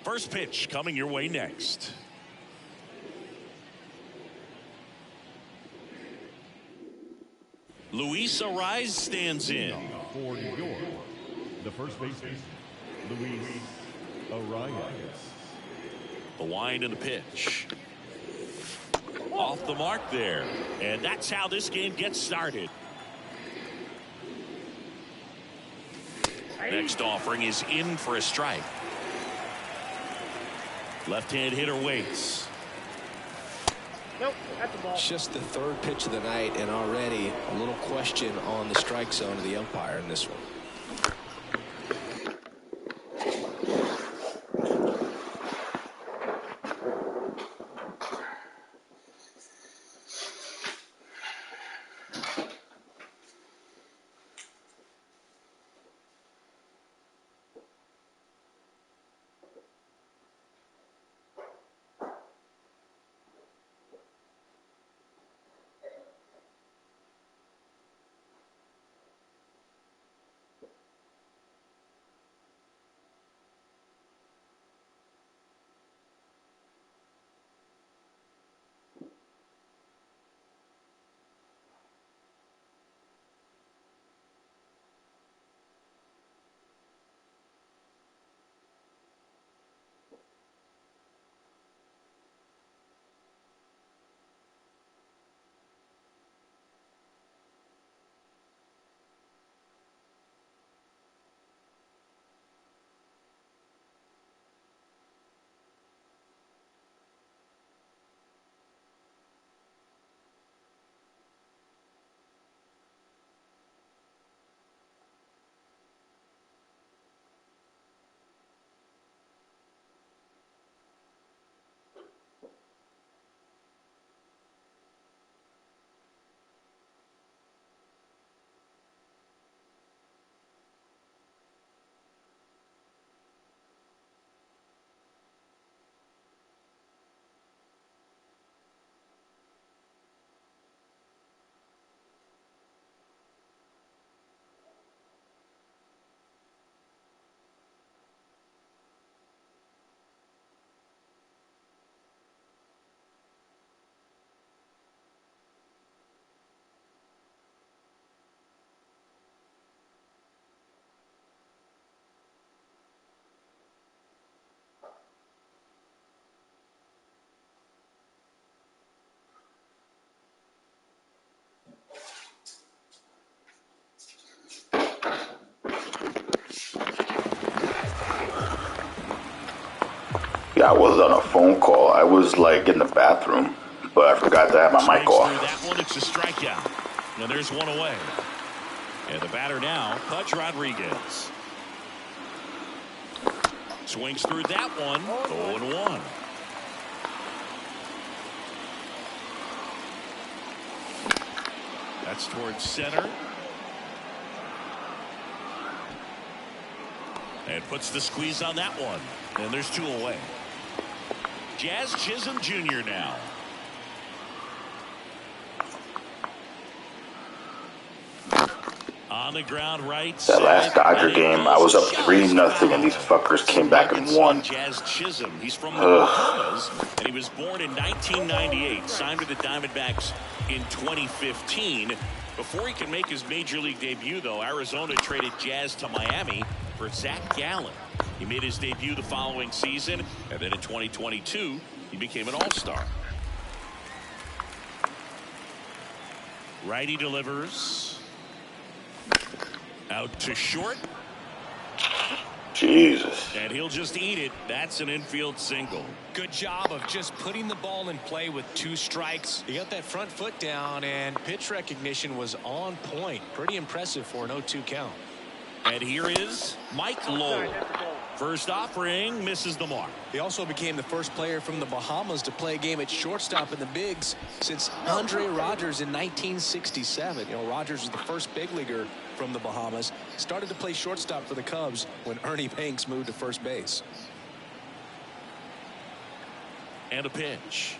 First pitch coming your way next. Luis Ariz stands in. For New York, the first baseman, Luis Arias. The wind and the pitch. Off the mark there. And that's how this game gets started. Next offering is in for a strike. Left-hand hitter waits. Nope, that's the ball. It's just the third pitch of the night, and already a little question on the strike zone of the umpire in this one. Yeah, I was on a phone call. I was like in the bathroom, but I forgot to have my mic Swings off. through that one. It's a strikeout. Now there's one away. And the batter now, Pudge Rodriguez. Swings through that one. 0-1. That's towards center. And puts the squeeze on that one. And there's two away. Jazz Chisholm Jr. now. On the ground right. That last Dodger game, I was up 3-0, and these fuckers came back and won. Jazz Chisholm. He's from the Bahamas, and he was born in 1998. Signed with the Diamondbacks in 2015. Before he can make his major league debut, though, Arizona traded Jazz to Miami for Zach Gallen. He made his debut the following season, and then in 2022, he became an all-star. Righty delivers. Out to short. Jesus. And he'll just eat it. That's an infield single. Good job of just putting the ball in play with 2 strikes. He got that front foot down, and pitch recognition was on point. Pretty impressive for an 0-2 count. And here is Mike Lowell. First offering, misses the mark. He also became the first player from the Bahamas to play a game at shortstop in the bigs since Andre Rogers in 1967. You know, Rogers was the first big leaguer from the Bahamas. Started to play shortstop for the Cubs when Ernie Banks moved to first base. And a pitch.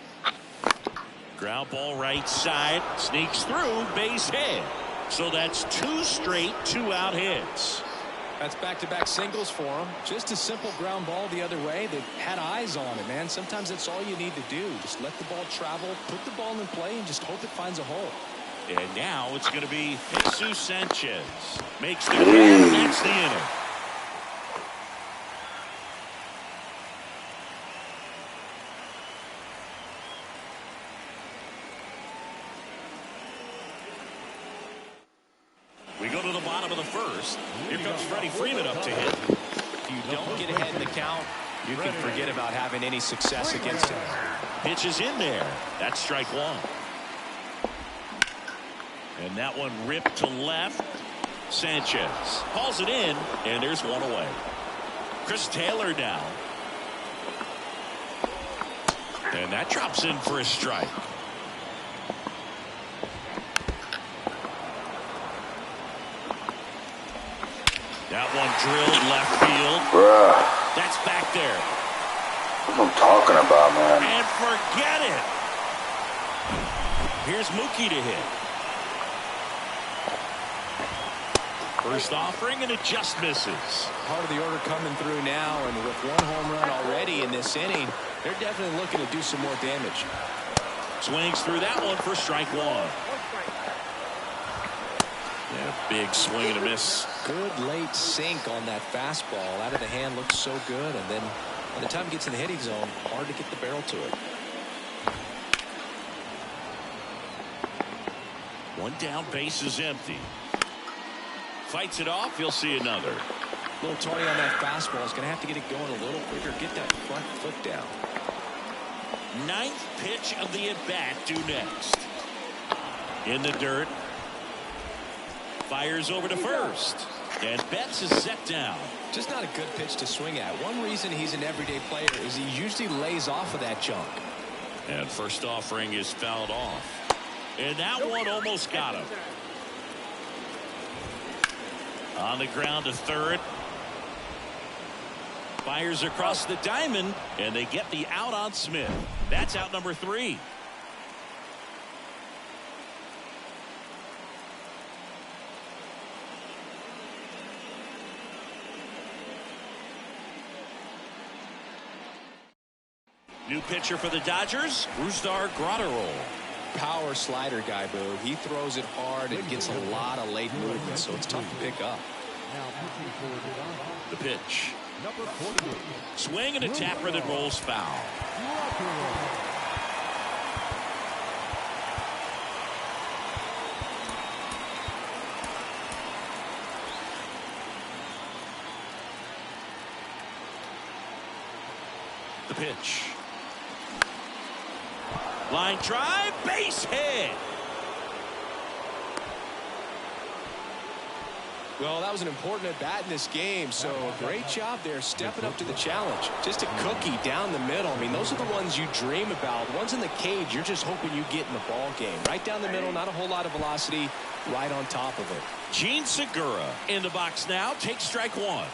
Ground ball right side. Sneaks through, base hit. So that's 2 straight 2-out hits. That's back-to-back singles for him. Just a simple ground ball the other way that had eyes on it, man. Sometimes that's all you need to do. Just let the ball travel, put the ball in play, and just hope it finds a hole. And now it's going to be Jesus Sanchez. Makes the grab, and that's the inning. We go to the bottom of the first. Here comes Freddie Freeman up to hit. If you don't get ahead in the count, you can forget about having any success against him. Pitch is in there. That's strike one. And that one ripped to left. Sanchez calls it in, and there's one away. Chris Taylor now. And that drops in for a strike. That one drilled left field. Bruh. That's back there. That's what I'm talking about, man. And forget it. Here's Mookie to hit. First offering, and it just misses. Part of the order coming through now, and with 1 home run already in this inning, they're definitely looking to do some more damage. Swings through that one for strike one. Yeah, big swing and a miss. Good late sink on that fastball. Out of the hand, looks so good, and then by the time it gets in the hitting zone, hard to get the barrel to it. One down, base is empty. Fights it off, he'll see another. A little tardy on that fastball. Is going to have to get it going a little quicker. Get that front foot down. 9th pitch of the at-bat due next. In the dirt. Fires over to first. And Betts is set down. Just not a good pitch to swing at. One reason he's an everyday player is he usually lays off of that junk. And first offering is fouled off. And that one almost got him. On the ground to third. Fires across the diamond, and they get the out on Smith. That's out number 3. New pitcher for the Dodgers, Brusdar Graterol. Power slider guy, Boo. He throws it hard and gets a lot of late movement, so it's tough to pick up. The pitch. Swing and a tapper that rolls foul. The pitch. Line drive, base hit. Well, that was an important at bat in this game, so a great job there stepping up to the challenge. Just a cookie down the middle. I mean, those are the ones you dream about. The ones in the cage, you're just hoping you get in the ball game. Right down the middle, not a whole lot of velocity, right on top of it. Gene Segura in the box now. Takes strike one.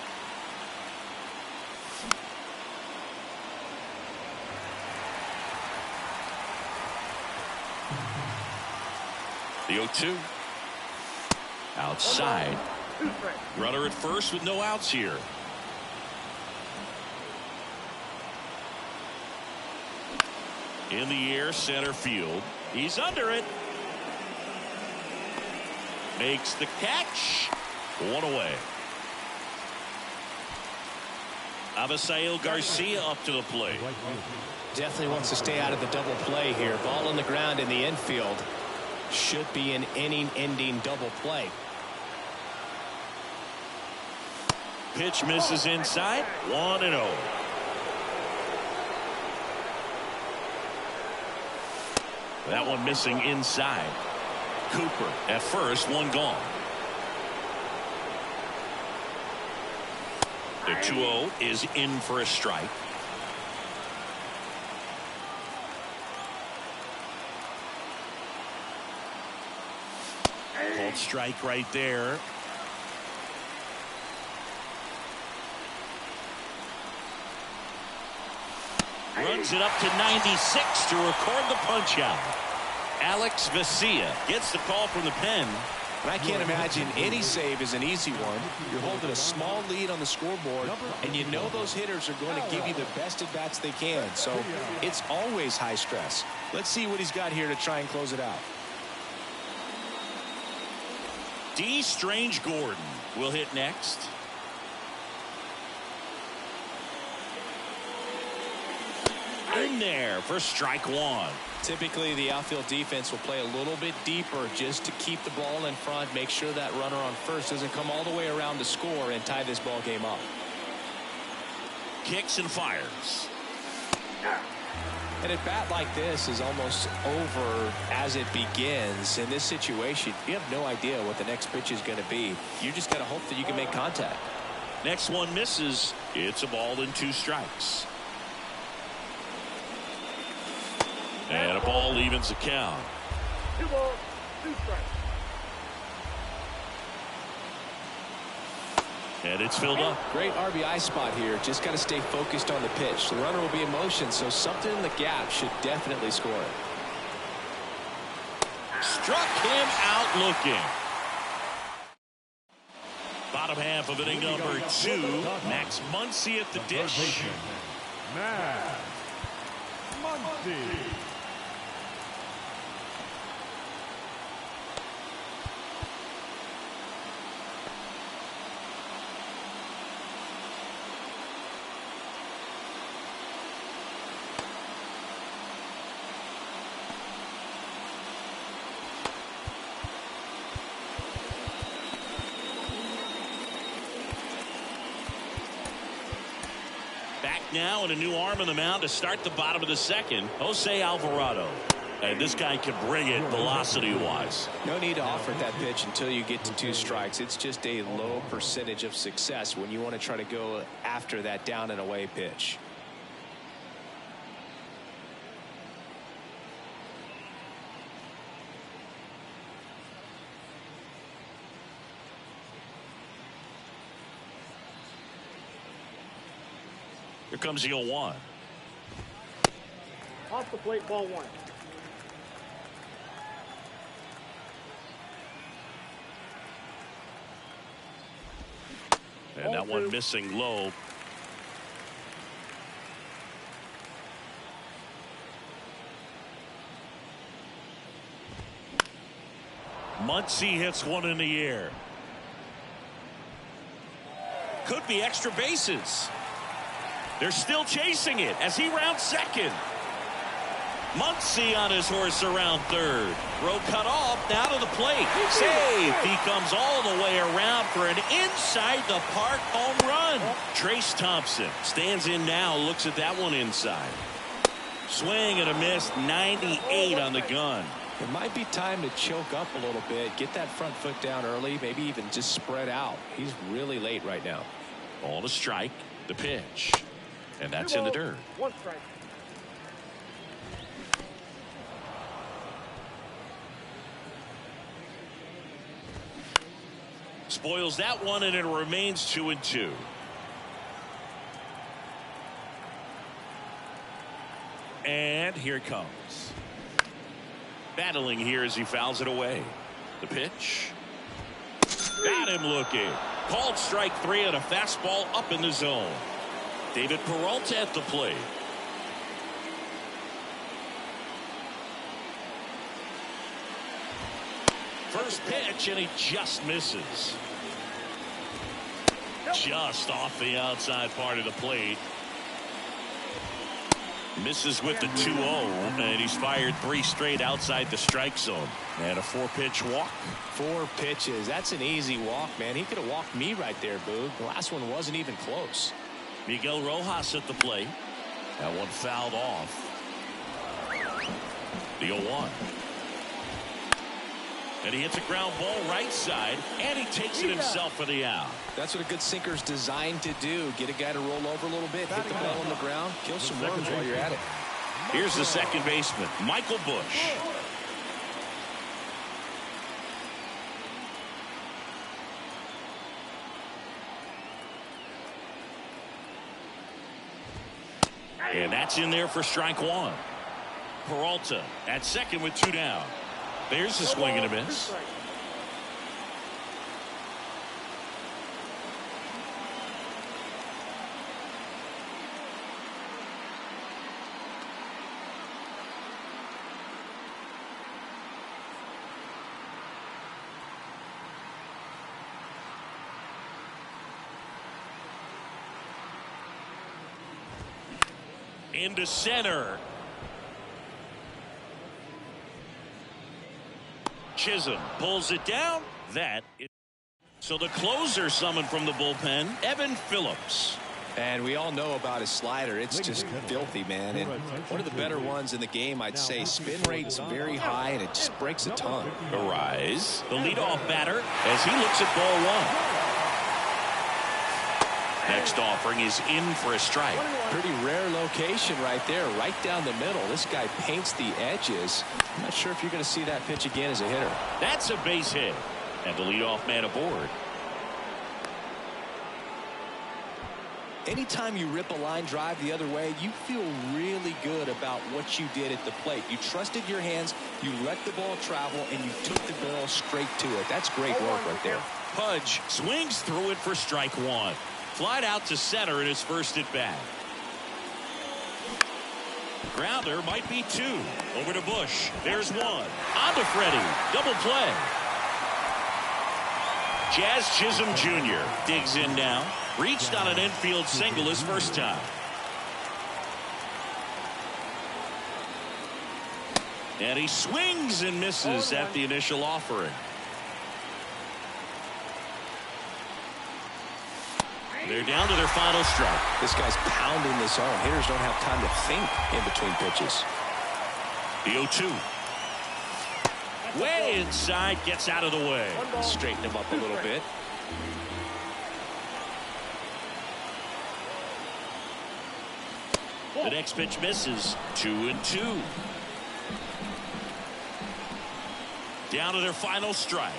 The 0-2. Outside. Runner at first with no outs here. In the air, center field. He's under it. Makes the catch. One away. Avisail Garcia up to the plate. Definitely wants to stay out of the double play here. Ball on the ground in the infield. Should be an inning-ending double play. Pitch misses inside. 1-0. That one missing inside. Cooper at first, one gone. The 2-0 is in for a strike. Called strike right there. Runs it up to 96 to record the punch out. Alex Vesia gets the call from the pen. And I can't imagine any save is an easy one. You're holding a small lead on the scoreboard, and you know those hitters are going to give you the best at bats they can. So it's always high stress. Let's see what he's got here to try and close it out. D. Strange Gordon will hit next. In there for strike one. Typically, the outfield defense will play a little bit deeper just to keep the ball in front, make sure that runner on first doesn't come all the way around to score and tie this ball game up. Kicks and fires. And a bat like this is almost over as it begins. In this situation, you have no idea what the next pitch is going to be. You just got to hope that you can make contact. Next one misses. It's a ball and 2 strikes. And a ball evens the count. 2 balls, 2 strikes. And it's filled up. Great RBI spot here. Just got to stay focused on the pitch. The runner will be in motion, so something in the gap should definitely score it. Struck him out looking. Bottom half of inning number 2. Max Muncy at the dish. Matt Muncy. Back now and a new arm on the mound to start the bottom of the second. Jose Alvarado. And this guy can bring it velocity-wise. No need to offer that pitch until you get to 2 strikes. It's just a low percentage of success when you want to try to go after that down and away pitch. Here comes the 0-1. Off the plate, ball 1. And that one missing low. Muncy hits one in the air. Could be extra bases. They're still chasing it as he rounds second. Muncy on his horse around third. Throw cut off. Now to the plate. Save. He comes all the way around for an inside the park home run. Trace Thompson stands in now. Looks at that one inside. Swing and a miss. 98 on the gun. It might be time to choke up a little bit. Get that front foot down early. Maybe even just spread out. He's really late right now. Ball to strike. The pitch. And that's in the dirt. 1 strike. Spoils that one, and it remains 2-2. And here it comes. Battling here as he fouls it away. The pitch. Got him looking. Called strike 3 and a fastball up in the zone. David Peralta at the plate. First pitch, and he just misses. Just off the outside part of the plate. Misses with the 2-0, and he's fired 3 straight outside the strike zone. And a 4-pitch walk. 4 pitches. That's an easy walk, man. He could have walked me right there, Boog. The last one wasn't even close. Miguel Rojas at the plate. That one fouled off. The 0-1. And he hits a ground ball right side, and he takes it himself for the out. That's what a good sinker's designed to do. Get a guy to roll over a little bit, hit the ball on the ground, kill some worms while you're at it. Here's the second baseman, Michael Bush. And that's in there for strike 1. Peralta at second with 2 down. There's the swing and a miss. Into center. Chisholm pulls it down. So the closer summoned from the bullpen, Evan Phillips. And we all know about his slider. It's just filthy, man. And one of the better ones in the game, I'd say. Spin rate's very high, and it just breaks a ton. Arise, the leadoff batter, as he looks at ball 1. Next offering is in for a strike. Pretty rare location right there, right down the middle. This guy paints the edges. I'm not sure if you're going to see that pitch again as a hitter. That's a base hit. And the leadoff man aboard. Anytime you rip a line drive the other way, you feel really good about what you did at the plate. You trusted your hands, you let the ball travel, and you took the ball straight to it. That's great work right there. Pudge swings through it for strike 1. Flied out to center in his first at bat. Grounder might be 2. Over to Bush. There's 1. On to Freddie. Double play. Jazz Chisholm Jr. digs in now. Reached on an infield single his first time. And he swings and misses at the initial offering. They're down to their final strike. This guy's pounding the zone. Hitters don't have time to think in between pitches. The 0-2. Way inside, gets out of the way. Straighten him up a little bit. The next pitch misses. 2-2. Down to their final strike.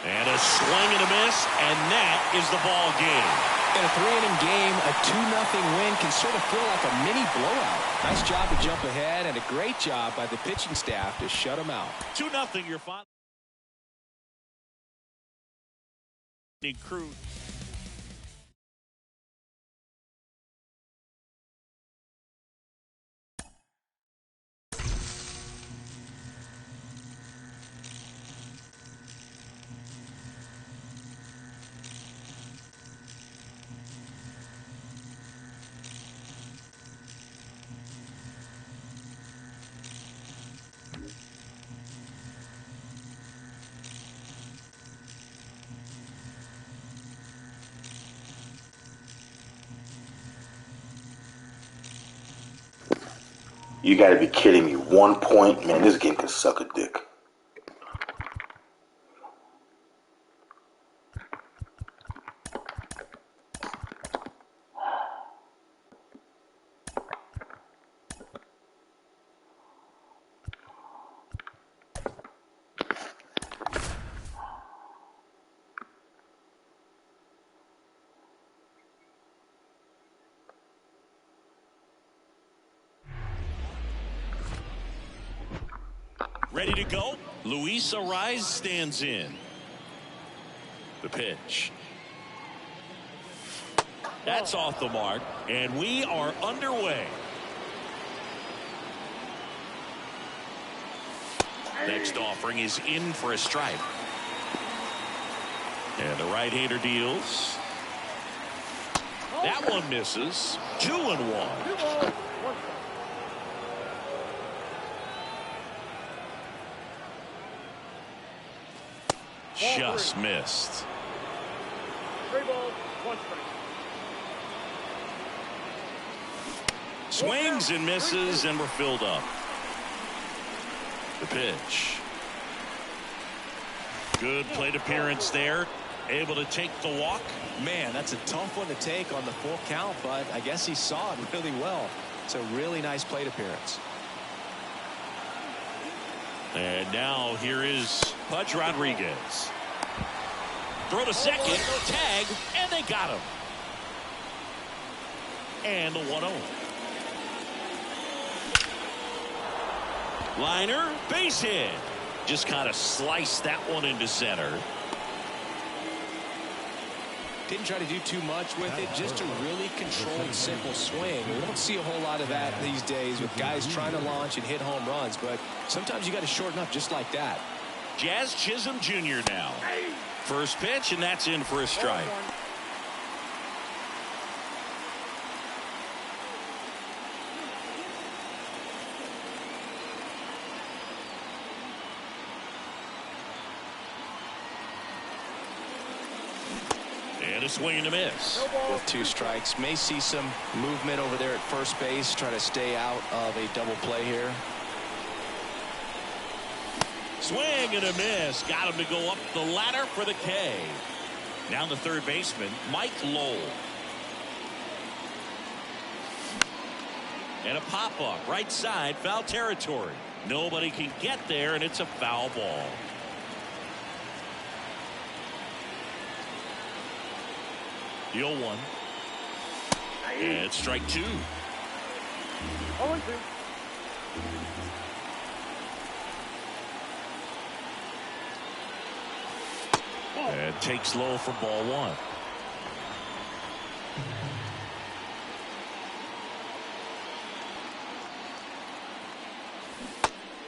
And a swing and a miss, and that is the ball game. In a 3-inning game, a 2-0 win can sort of feel like a mini blowout. Nice job to jump ahead, and a great job by the pitching staff to shut them out. 2-0 your final. Crew. You got to be kidding me. 1 point? Man, this game can suck a dick. Ready to go. Luis Ariz stands in. The pitch. That's off the mark, and we are underway. Next offering is in for a strike. And the right-hander deals. That one misses. 2-1. Just missed. 3 balls, 1 strike. Swings and misses, and we're filled up. The pitch. Good plate appearance there. Able to take the walk. Man, that's a tough one to take on the full count, but I guess he saw it really well. It's a really nice plate appearance. And now here is Pudge Rodriguez. Throw to second, tag, and they got him. And the 1-0. Liner, base hit. Just kind of sliced that one into center. Didn't try to do too much with it, just a really controlled, simple swing. We don't see a whole lot of that these days with guys trying to launch and hit home runs, but sometimes you got to shorten up just like that. Jazz Chisholm Jr. now. First pitch, and that's in for a strike. And a swing and a miss. With 2 strikes, may see some movement over there at first base, try to stay out of a double play here. Swing and a miss. Got him to go up the ladder for the K. Now the third baseman, Mike Lowell. And a pop-up, right side, foul territory. Nobody can get there, and it's a foul ball. The 0-1. And strike 2. 0-2. And takes low for ball 1.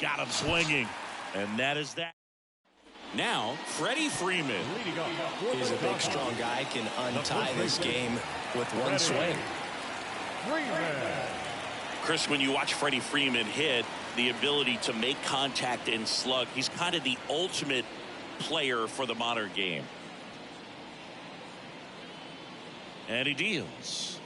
Got him swinging. And that is that. Now, Freddie Freeman. He's a big, strong guy, can untie this game with one swing. Chris, when you watch Freddie Freeman hit, the ability to make contact and slug, he's kind of the ultimate player for the modern game. And he deals.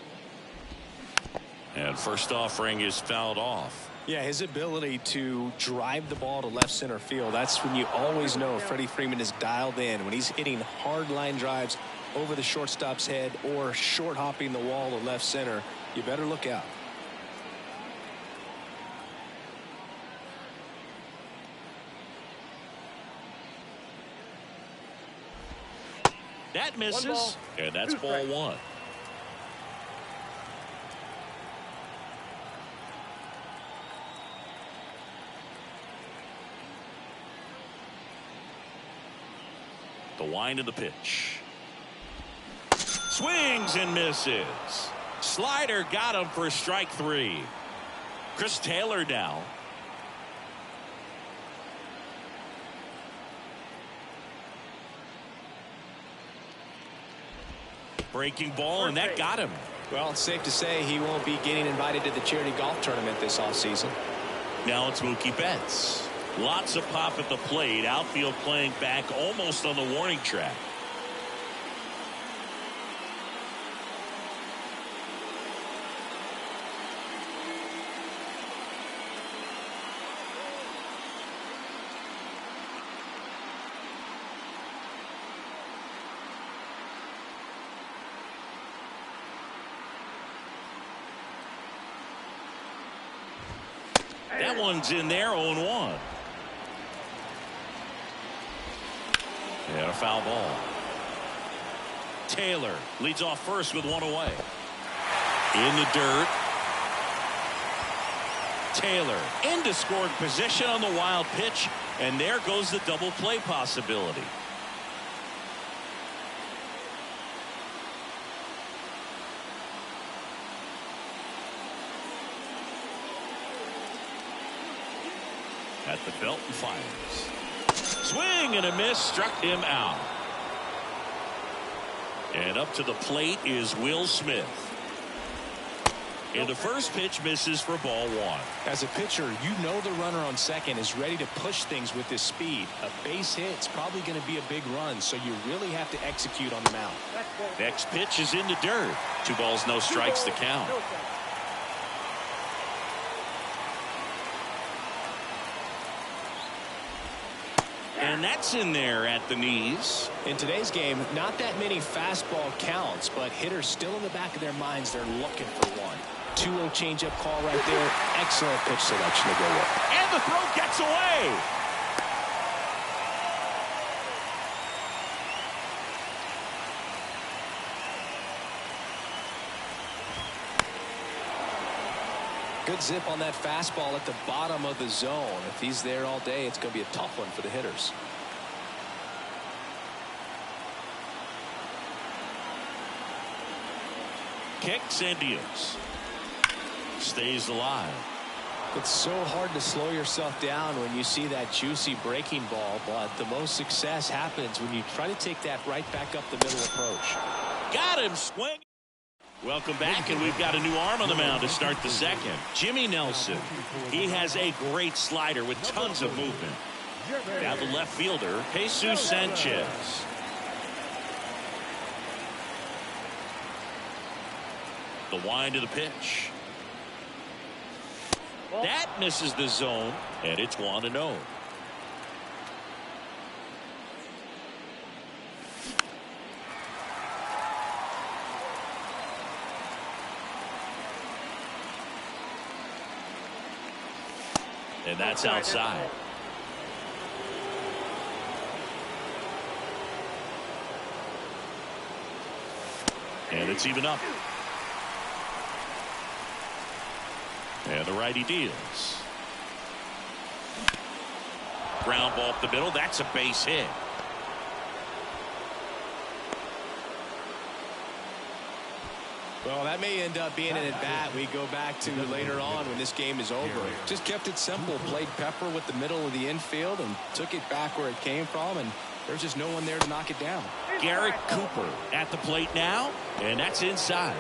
And first offering is fouled off. Yeah, his ability to drive the ball to left center field, that's when you always know Freddie Freeman is dialed in. When he's hitting hard line drives over the shortstop's head or short hopping the wall to left center, you better look out. That misses, and that's ball 1. The wind of the pitch. Swings and misses. Slider got him for strike 3. Chris Taylor now. Breaking ball, and that got him. Well, it's safe to say he won't be getting invited to the charity golf tournament this offseason. Now it's Mookie Betts. Lots of pop at the plate. Outfield playing back almost on the warning track. That one's in there, 0-1. And a foul ball. Taylor leads off first with one away. In the dirt. Taylor into scoring position on the wild pitch, and there goes the double play possibility. At the belt and fires. Swing and a miss, struck him out. And up to the plate is Will Smith. And the first pitch misses for ball one. As a pitcher, you know the runner on second is ready to push things with his speed. A base hit's probably going to be a big run, so you really have to execute on the mound. Next pitch is in the dirt. 2 balls, no strikes to count. And that's in there at the knees. In today's game, not that many fastball counts, but hitters still in the back of their minds, they're looking for one. 2-0 changeup call right there. Excellent pitch selection to go with. And the throw gets away. Good zip on that fastball at the bottom of the zone. If he's there all day, it's going to be a tough one for the hitters. Kicks and deals. Stays alive. It's so hard to slow yourself down when you see that juicy breaking ball, but the most success happens when you try to take that right back up the middle approach. Got him swinging. Welcome back, and we've got a new arm on the mound to start the second. Jimmy Nelson. He has a great slider with tons of movement. Now the left fielder, Jesus Sanchez. The wind of the pitch. That misses the zone, and it's 1-0. And that's outside. And it's even up. And the righty deals. Ground ball up the middle. That's a base hit. Well, that may end up being an at-bat we go back to later on when this game is over. Just kept it simple. Played Pepper with the middle of the infield and took it back where it came from, and there's just no one there to knock it down. Garrett Cooper at the plate now, and that's inside.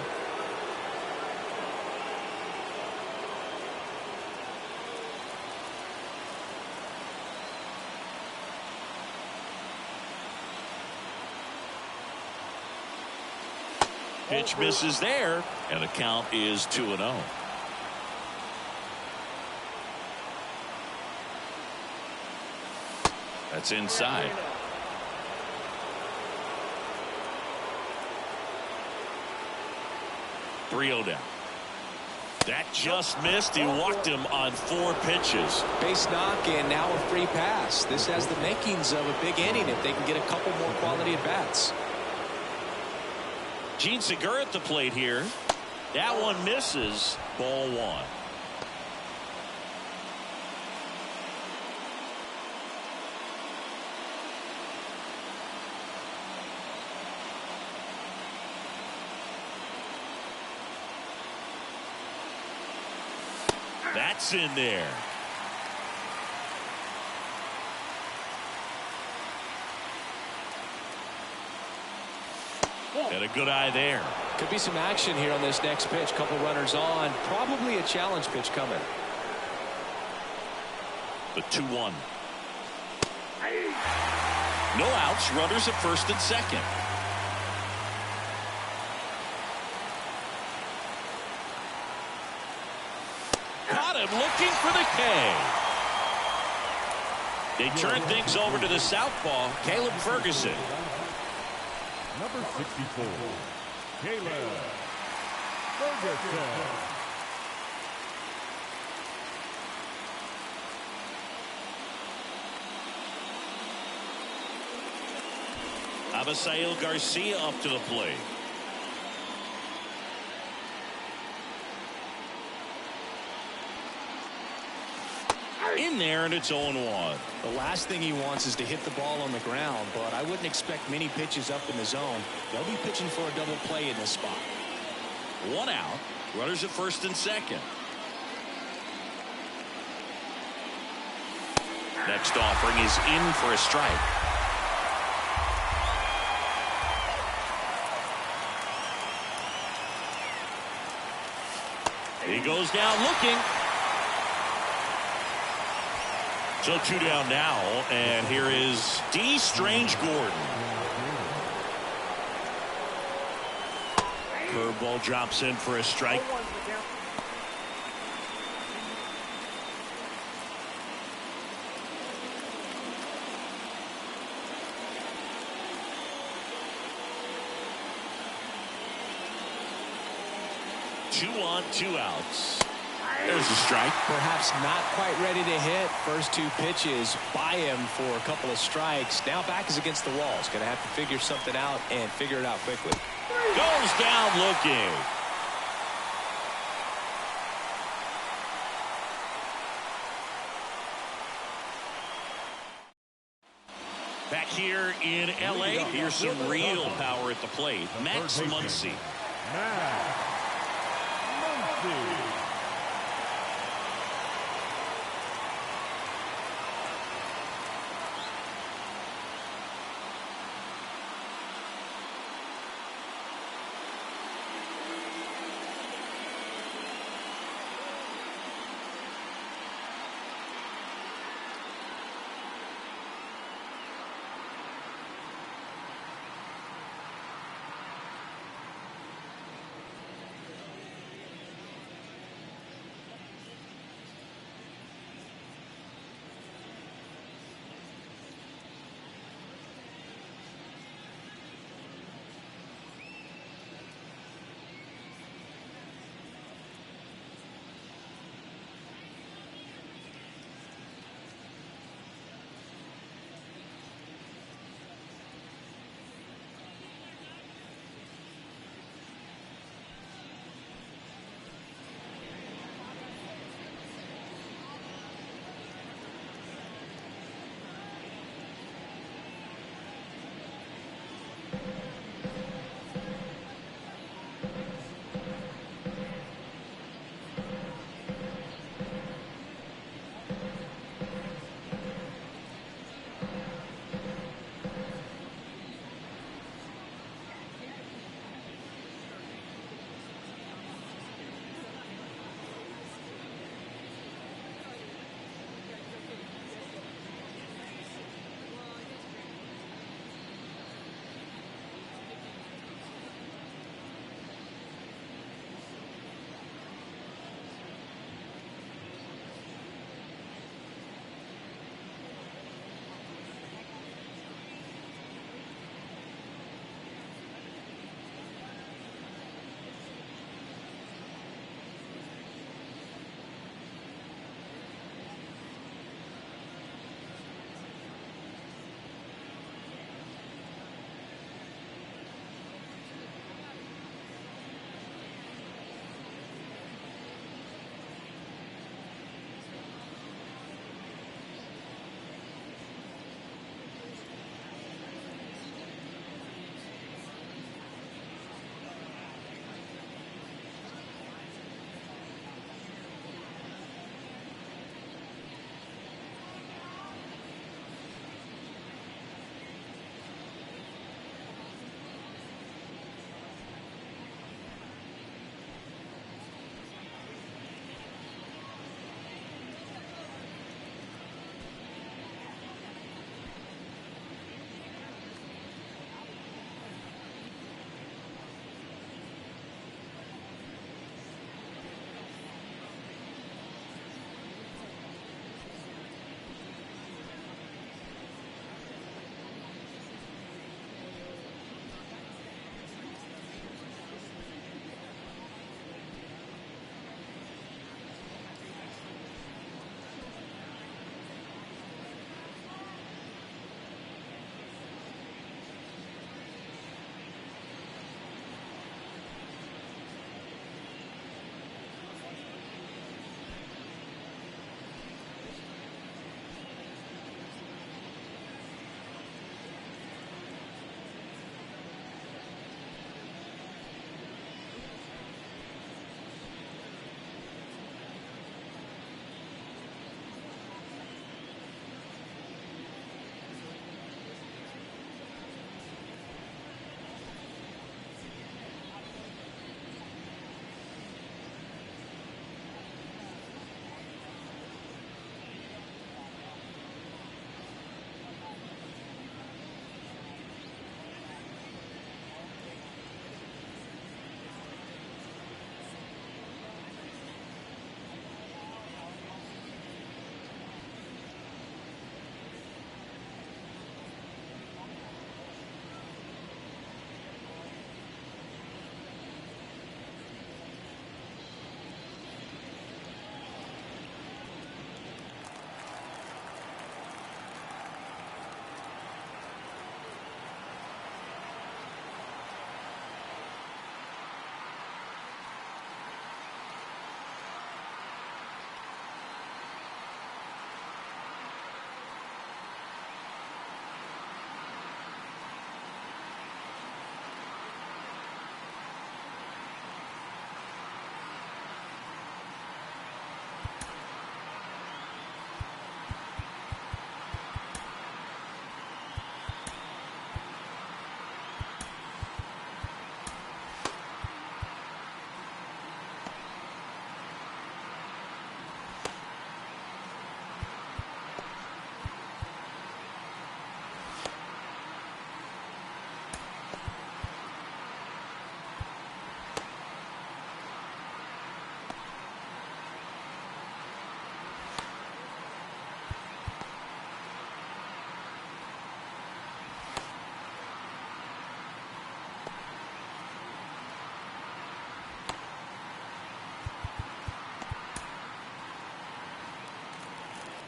Pitch misses there, and the count is 2-0. That's inside. Three-0 down. That just missed. He walked him on 4 pitches. Base knock and now a free pass. This has the makings of a big inning if they can get a couple more quality at bats. Gene Segura at the plate here. That one misses. Ball 1. That's in there. And a good eye there. Could be some action here on this next pitch. Couple runners on. Probably a challenge pitch coming. The 2-1. No outs. Runners at first and second. Caught him looking for the K. They turn things over to the southpaw, Caleb Ferguson. Number 64, Caleb Ferguson. Abisail Garcia up to the plate. In there, and it's 0-1. The last thing he wants is to hit the ball on the ground, but I wouldn't expect many pitches up in the zone. They'll be pitching for a double play in this spot. 1 out. Runners at first and second. Next offering is in for a strike. He goes down looking. So 2 down now, and here is D. Strange Gordon. Curveball drops in for a strike. 0-1's the count. Two on, 2 outs. There's a strike. Perhaps not quite ready to hit. First 2 pitches by him for a couple of strikes. Now back is against the wall. He's going to have to figure something out and figure it out quickly. Goes down looking. Back here in L.A., here's some real power at the plate. Max Muncy. Matt Muncy.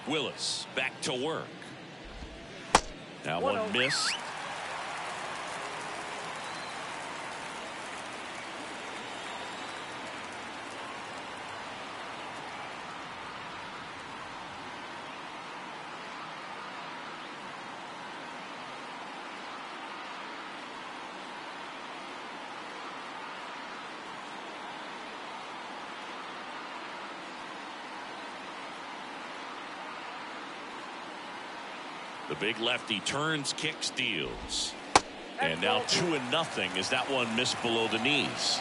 Willis back to work. Now 1-0. one missed. The big lefty turns, kicks, deals. And now 2-0 as that one missed below the knees.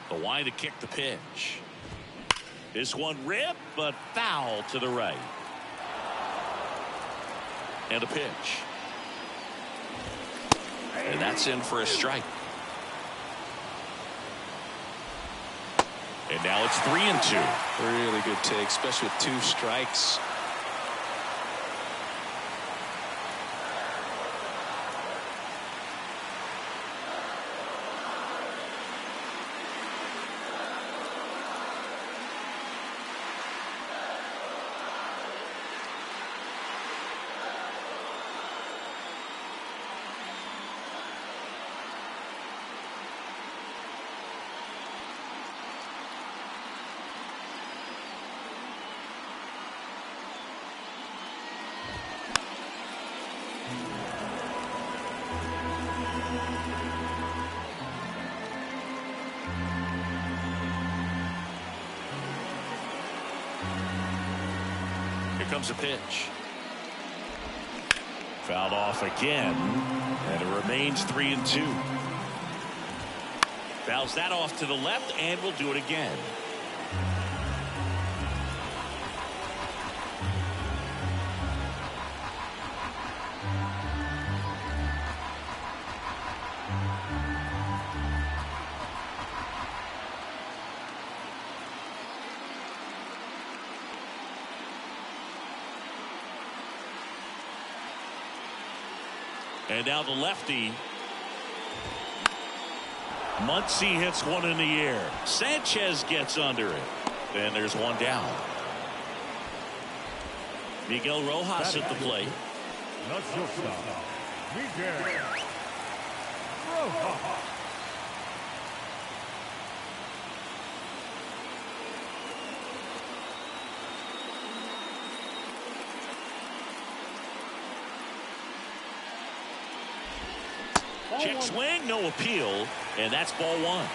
The wide to kick the pitch. This one ripped, but foul to the right. And a pitch. And that's in for a strike. And now it's 3-2. Really good take, especially with 2 strikes. Here comes a pitch. Fouled off again, and it remains 3-2. Fouls that off to the left, and will do it again. And now the lefty. Muncy hits one in the air. Sanchez gets under it. And there's one down. Miguel Rojas at the plate. Not shortstop, Miguel Rojas. Check swing, no appeal, and that's ball 1.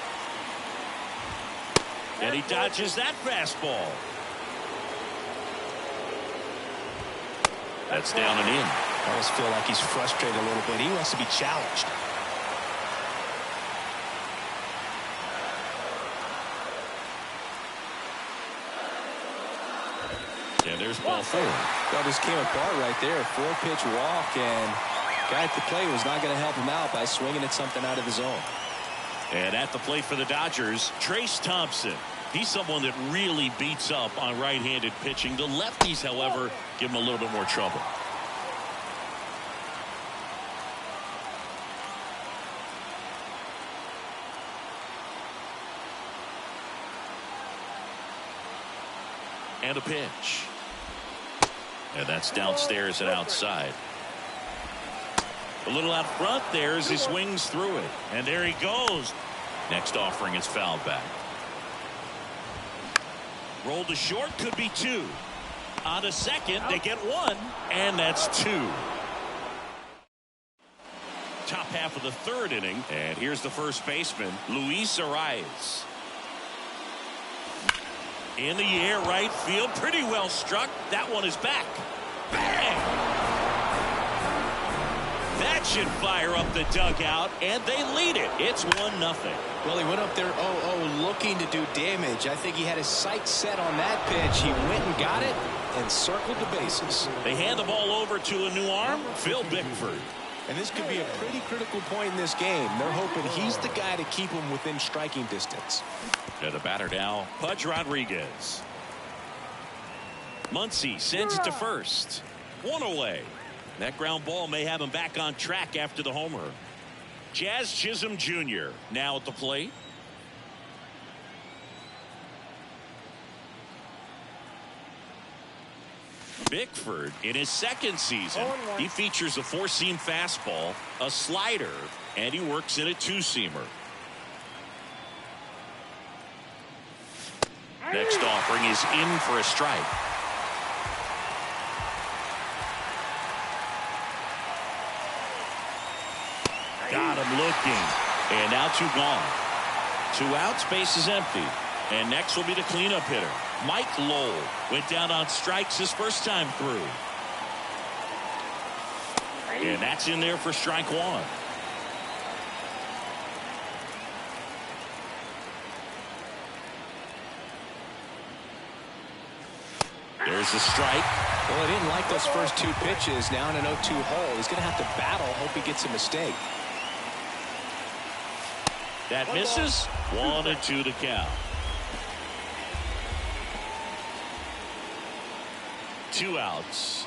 And he dodges that fastball. That's down and in. I almost feel like he's frustrated a little bit. He wants to be challenged. And there's ball 4. Well, this came apart right there. 4-pitch walk, and guy at the plate was not going to help him out by swinging at something out of the zone. And at the plate for the Dodgers, Trace Thompson. He's someone that really beats up on right-handed pitching. The lefties, however, give him a little bit more trouble. And a pitch. And that's downstairs and outside. A little out front there as he swings through it. And there he goes. Next offering is fouled back. Rolled to short, could be 2. On a second, they get 1, and that's 2. Top half of the 3rd inning, and here's the first baseman, Luis Arias. In the air, right field, pretty well struck. That one is back. Bang! That should fire up the dugout, and they lead it. It's 1-0. Well, he went up there 0-0 looking to do damage. I think he had his sights set on that pitch. He went and got it and circled the bases. They hand the ball over to a new arm, Phil Bickford. And this could be a pretty critical point in this game. They're hoping he's the guy to keep them within striking distance. To the batter now, Pudge Rodriguez. Muncy sends it to first. One away. That ground ball may have him back on track after the homer. Jazz Chisholm Jr. now at the plate. Bickford in his second season, he features a four-seam fastball, a slider, and he works in a two-seamer. Next offering is in for a strike. Got him looking. And now two gone. 2 outs, base is empty. And next will be the cleanup hitter. Mike Lowell went down on strikes his first time through. And that's in there for strike one. There's the strike. Well, he didn't like those first 2 pitches. Now in an 0-2 hole. He's going to have to battle. Hope he gets a mistake. That misses. 1-2 to count. 2 outs.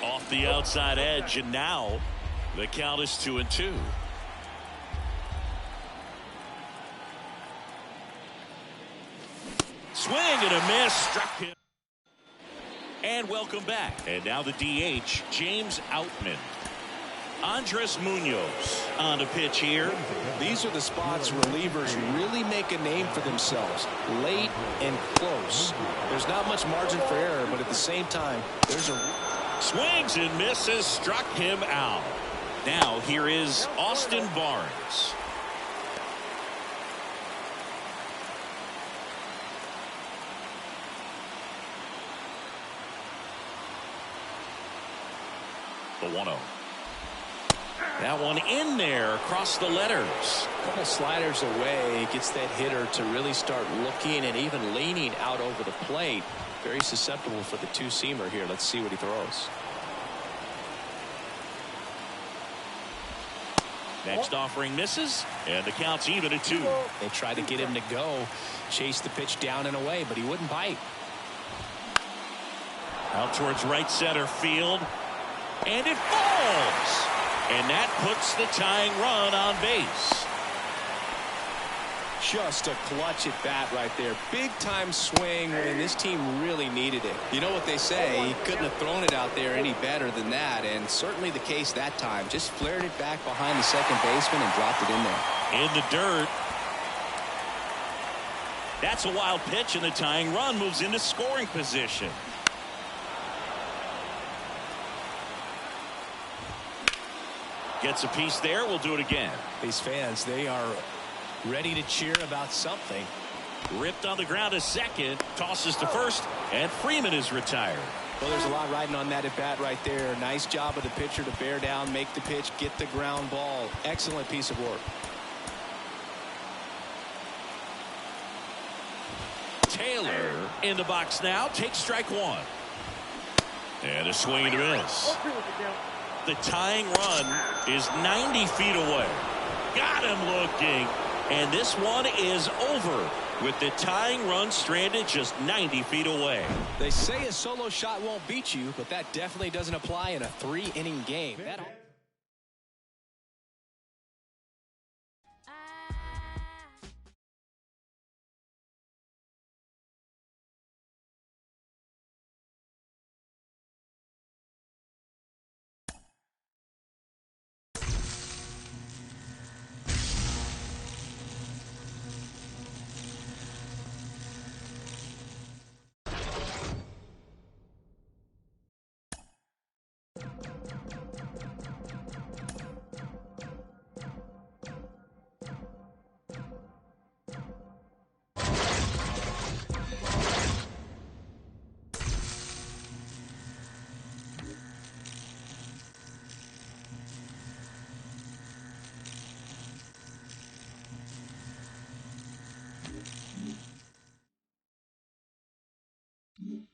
Off the outside edge, and now the count is 2-2. Swing and a miss. Struck him. And welcome back. And now the DH, James Outman. Andres Munoz on the pitch here. These are the spots relievers really make a name for themselves. Late and close. There's not much margin for error, but at the same time, there's a... Swings and misses. Struck him out. Now here is Austin Barnes. The 1-0. That one in there across the letters. A couple sliders away, gets that hitter to really start looking and even leaning out over the plate. Very susceptible for the two-seamer here. Let's see what he throws. Next offering misses, and the count's even at 2. They tried to get him to go, chase the pitch down and away, but he wouldn't bite. Out towards right center field, and it falls. And that puts the tying run on base. Just a clutch at bat right there. Big time swing when this team really needed it. You know what they say, he couldn't have thrown it out there any better than that, and certainly the case that time. Just flared it back behind the second baseman and dropped it in there. In the dirt. That's a wild pitch, and the tying run moves into scoring position. Gets a piece there. We'll do it again. These fans, they are ready to cheer about something. Ripped on the ground to second. Tosses to first. And Freeman is retired. Well, there's a lot riding on that at bat right there. Nice job of the pitcher to bear down, make the pitch, get the ground ball. Excellent piece of work. Taylor in the box now. Takes strike one. And a swing and a miss. The tying run is 90 feet away. Got him looking. And this one is over with the tying run stranded just 90 feet away. They say a solo shot won't beat you, but that definitely doesn't apply in a 3-inning game. Mm-hmm.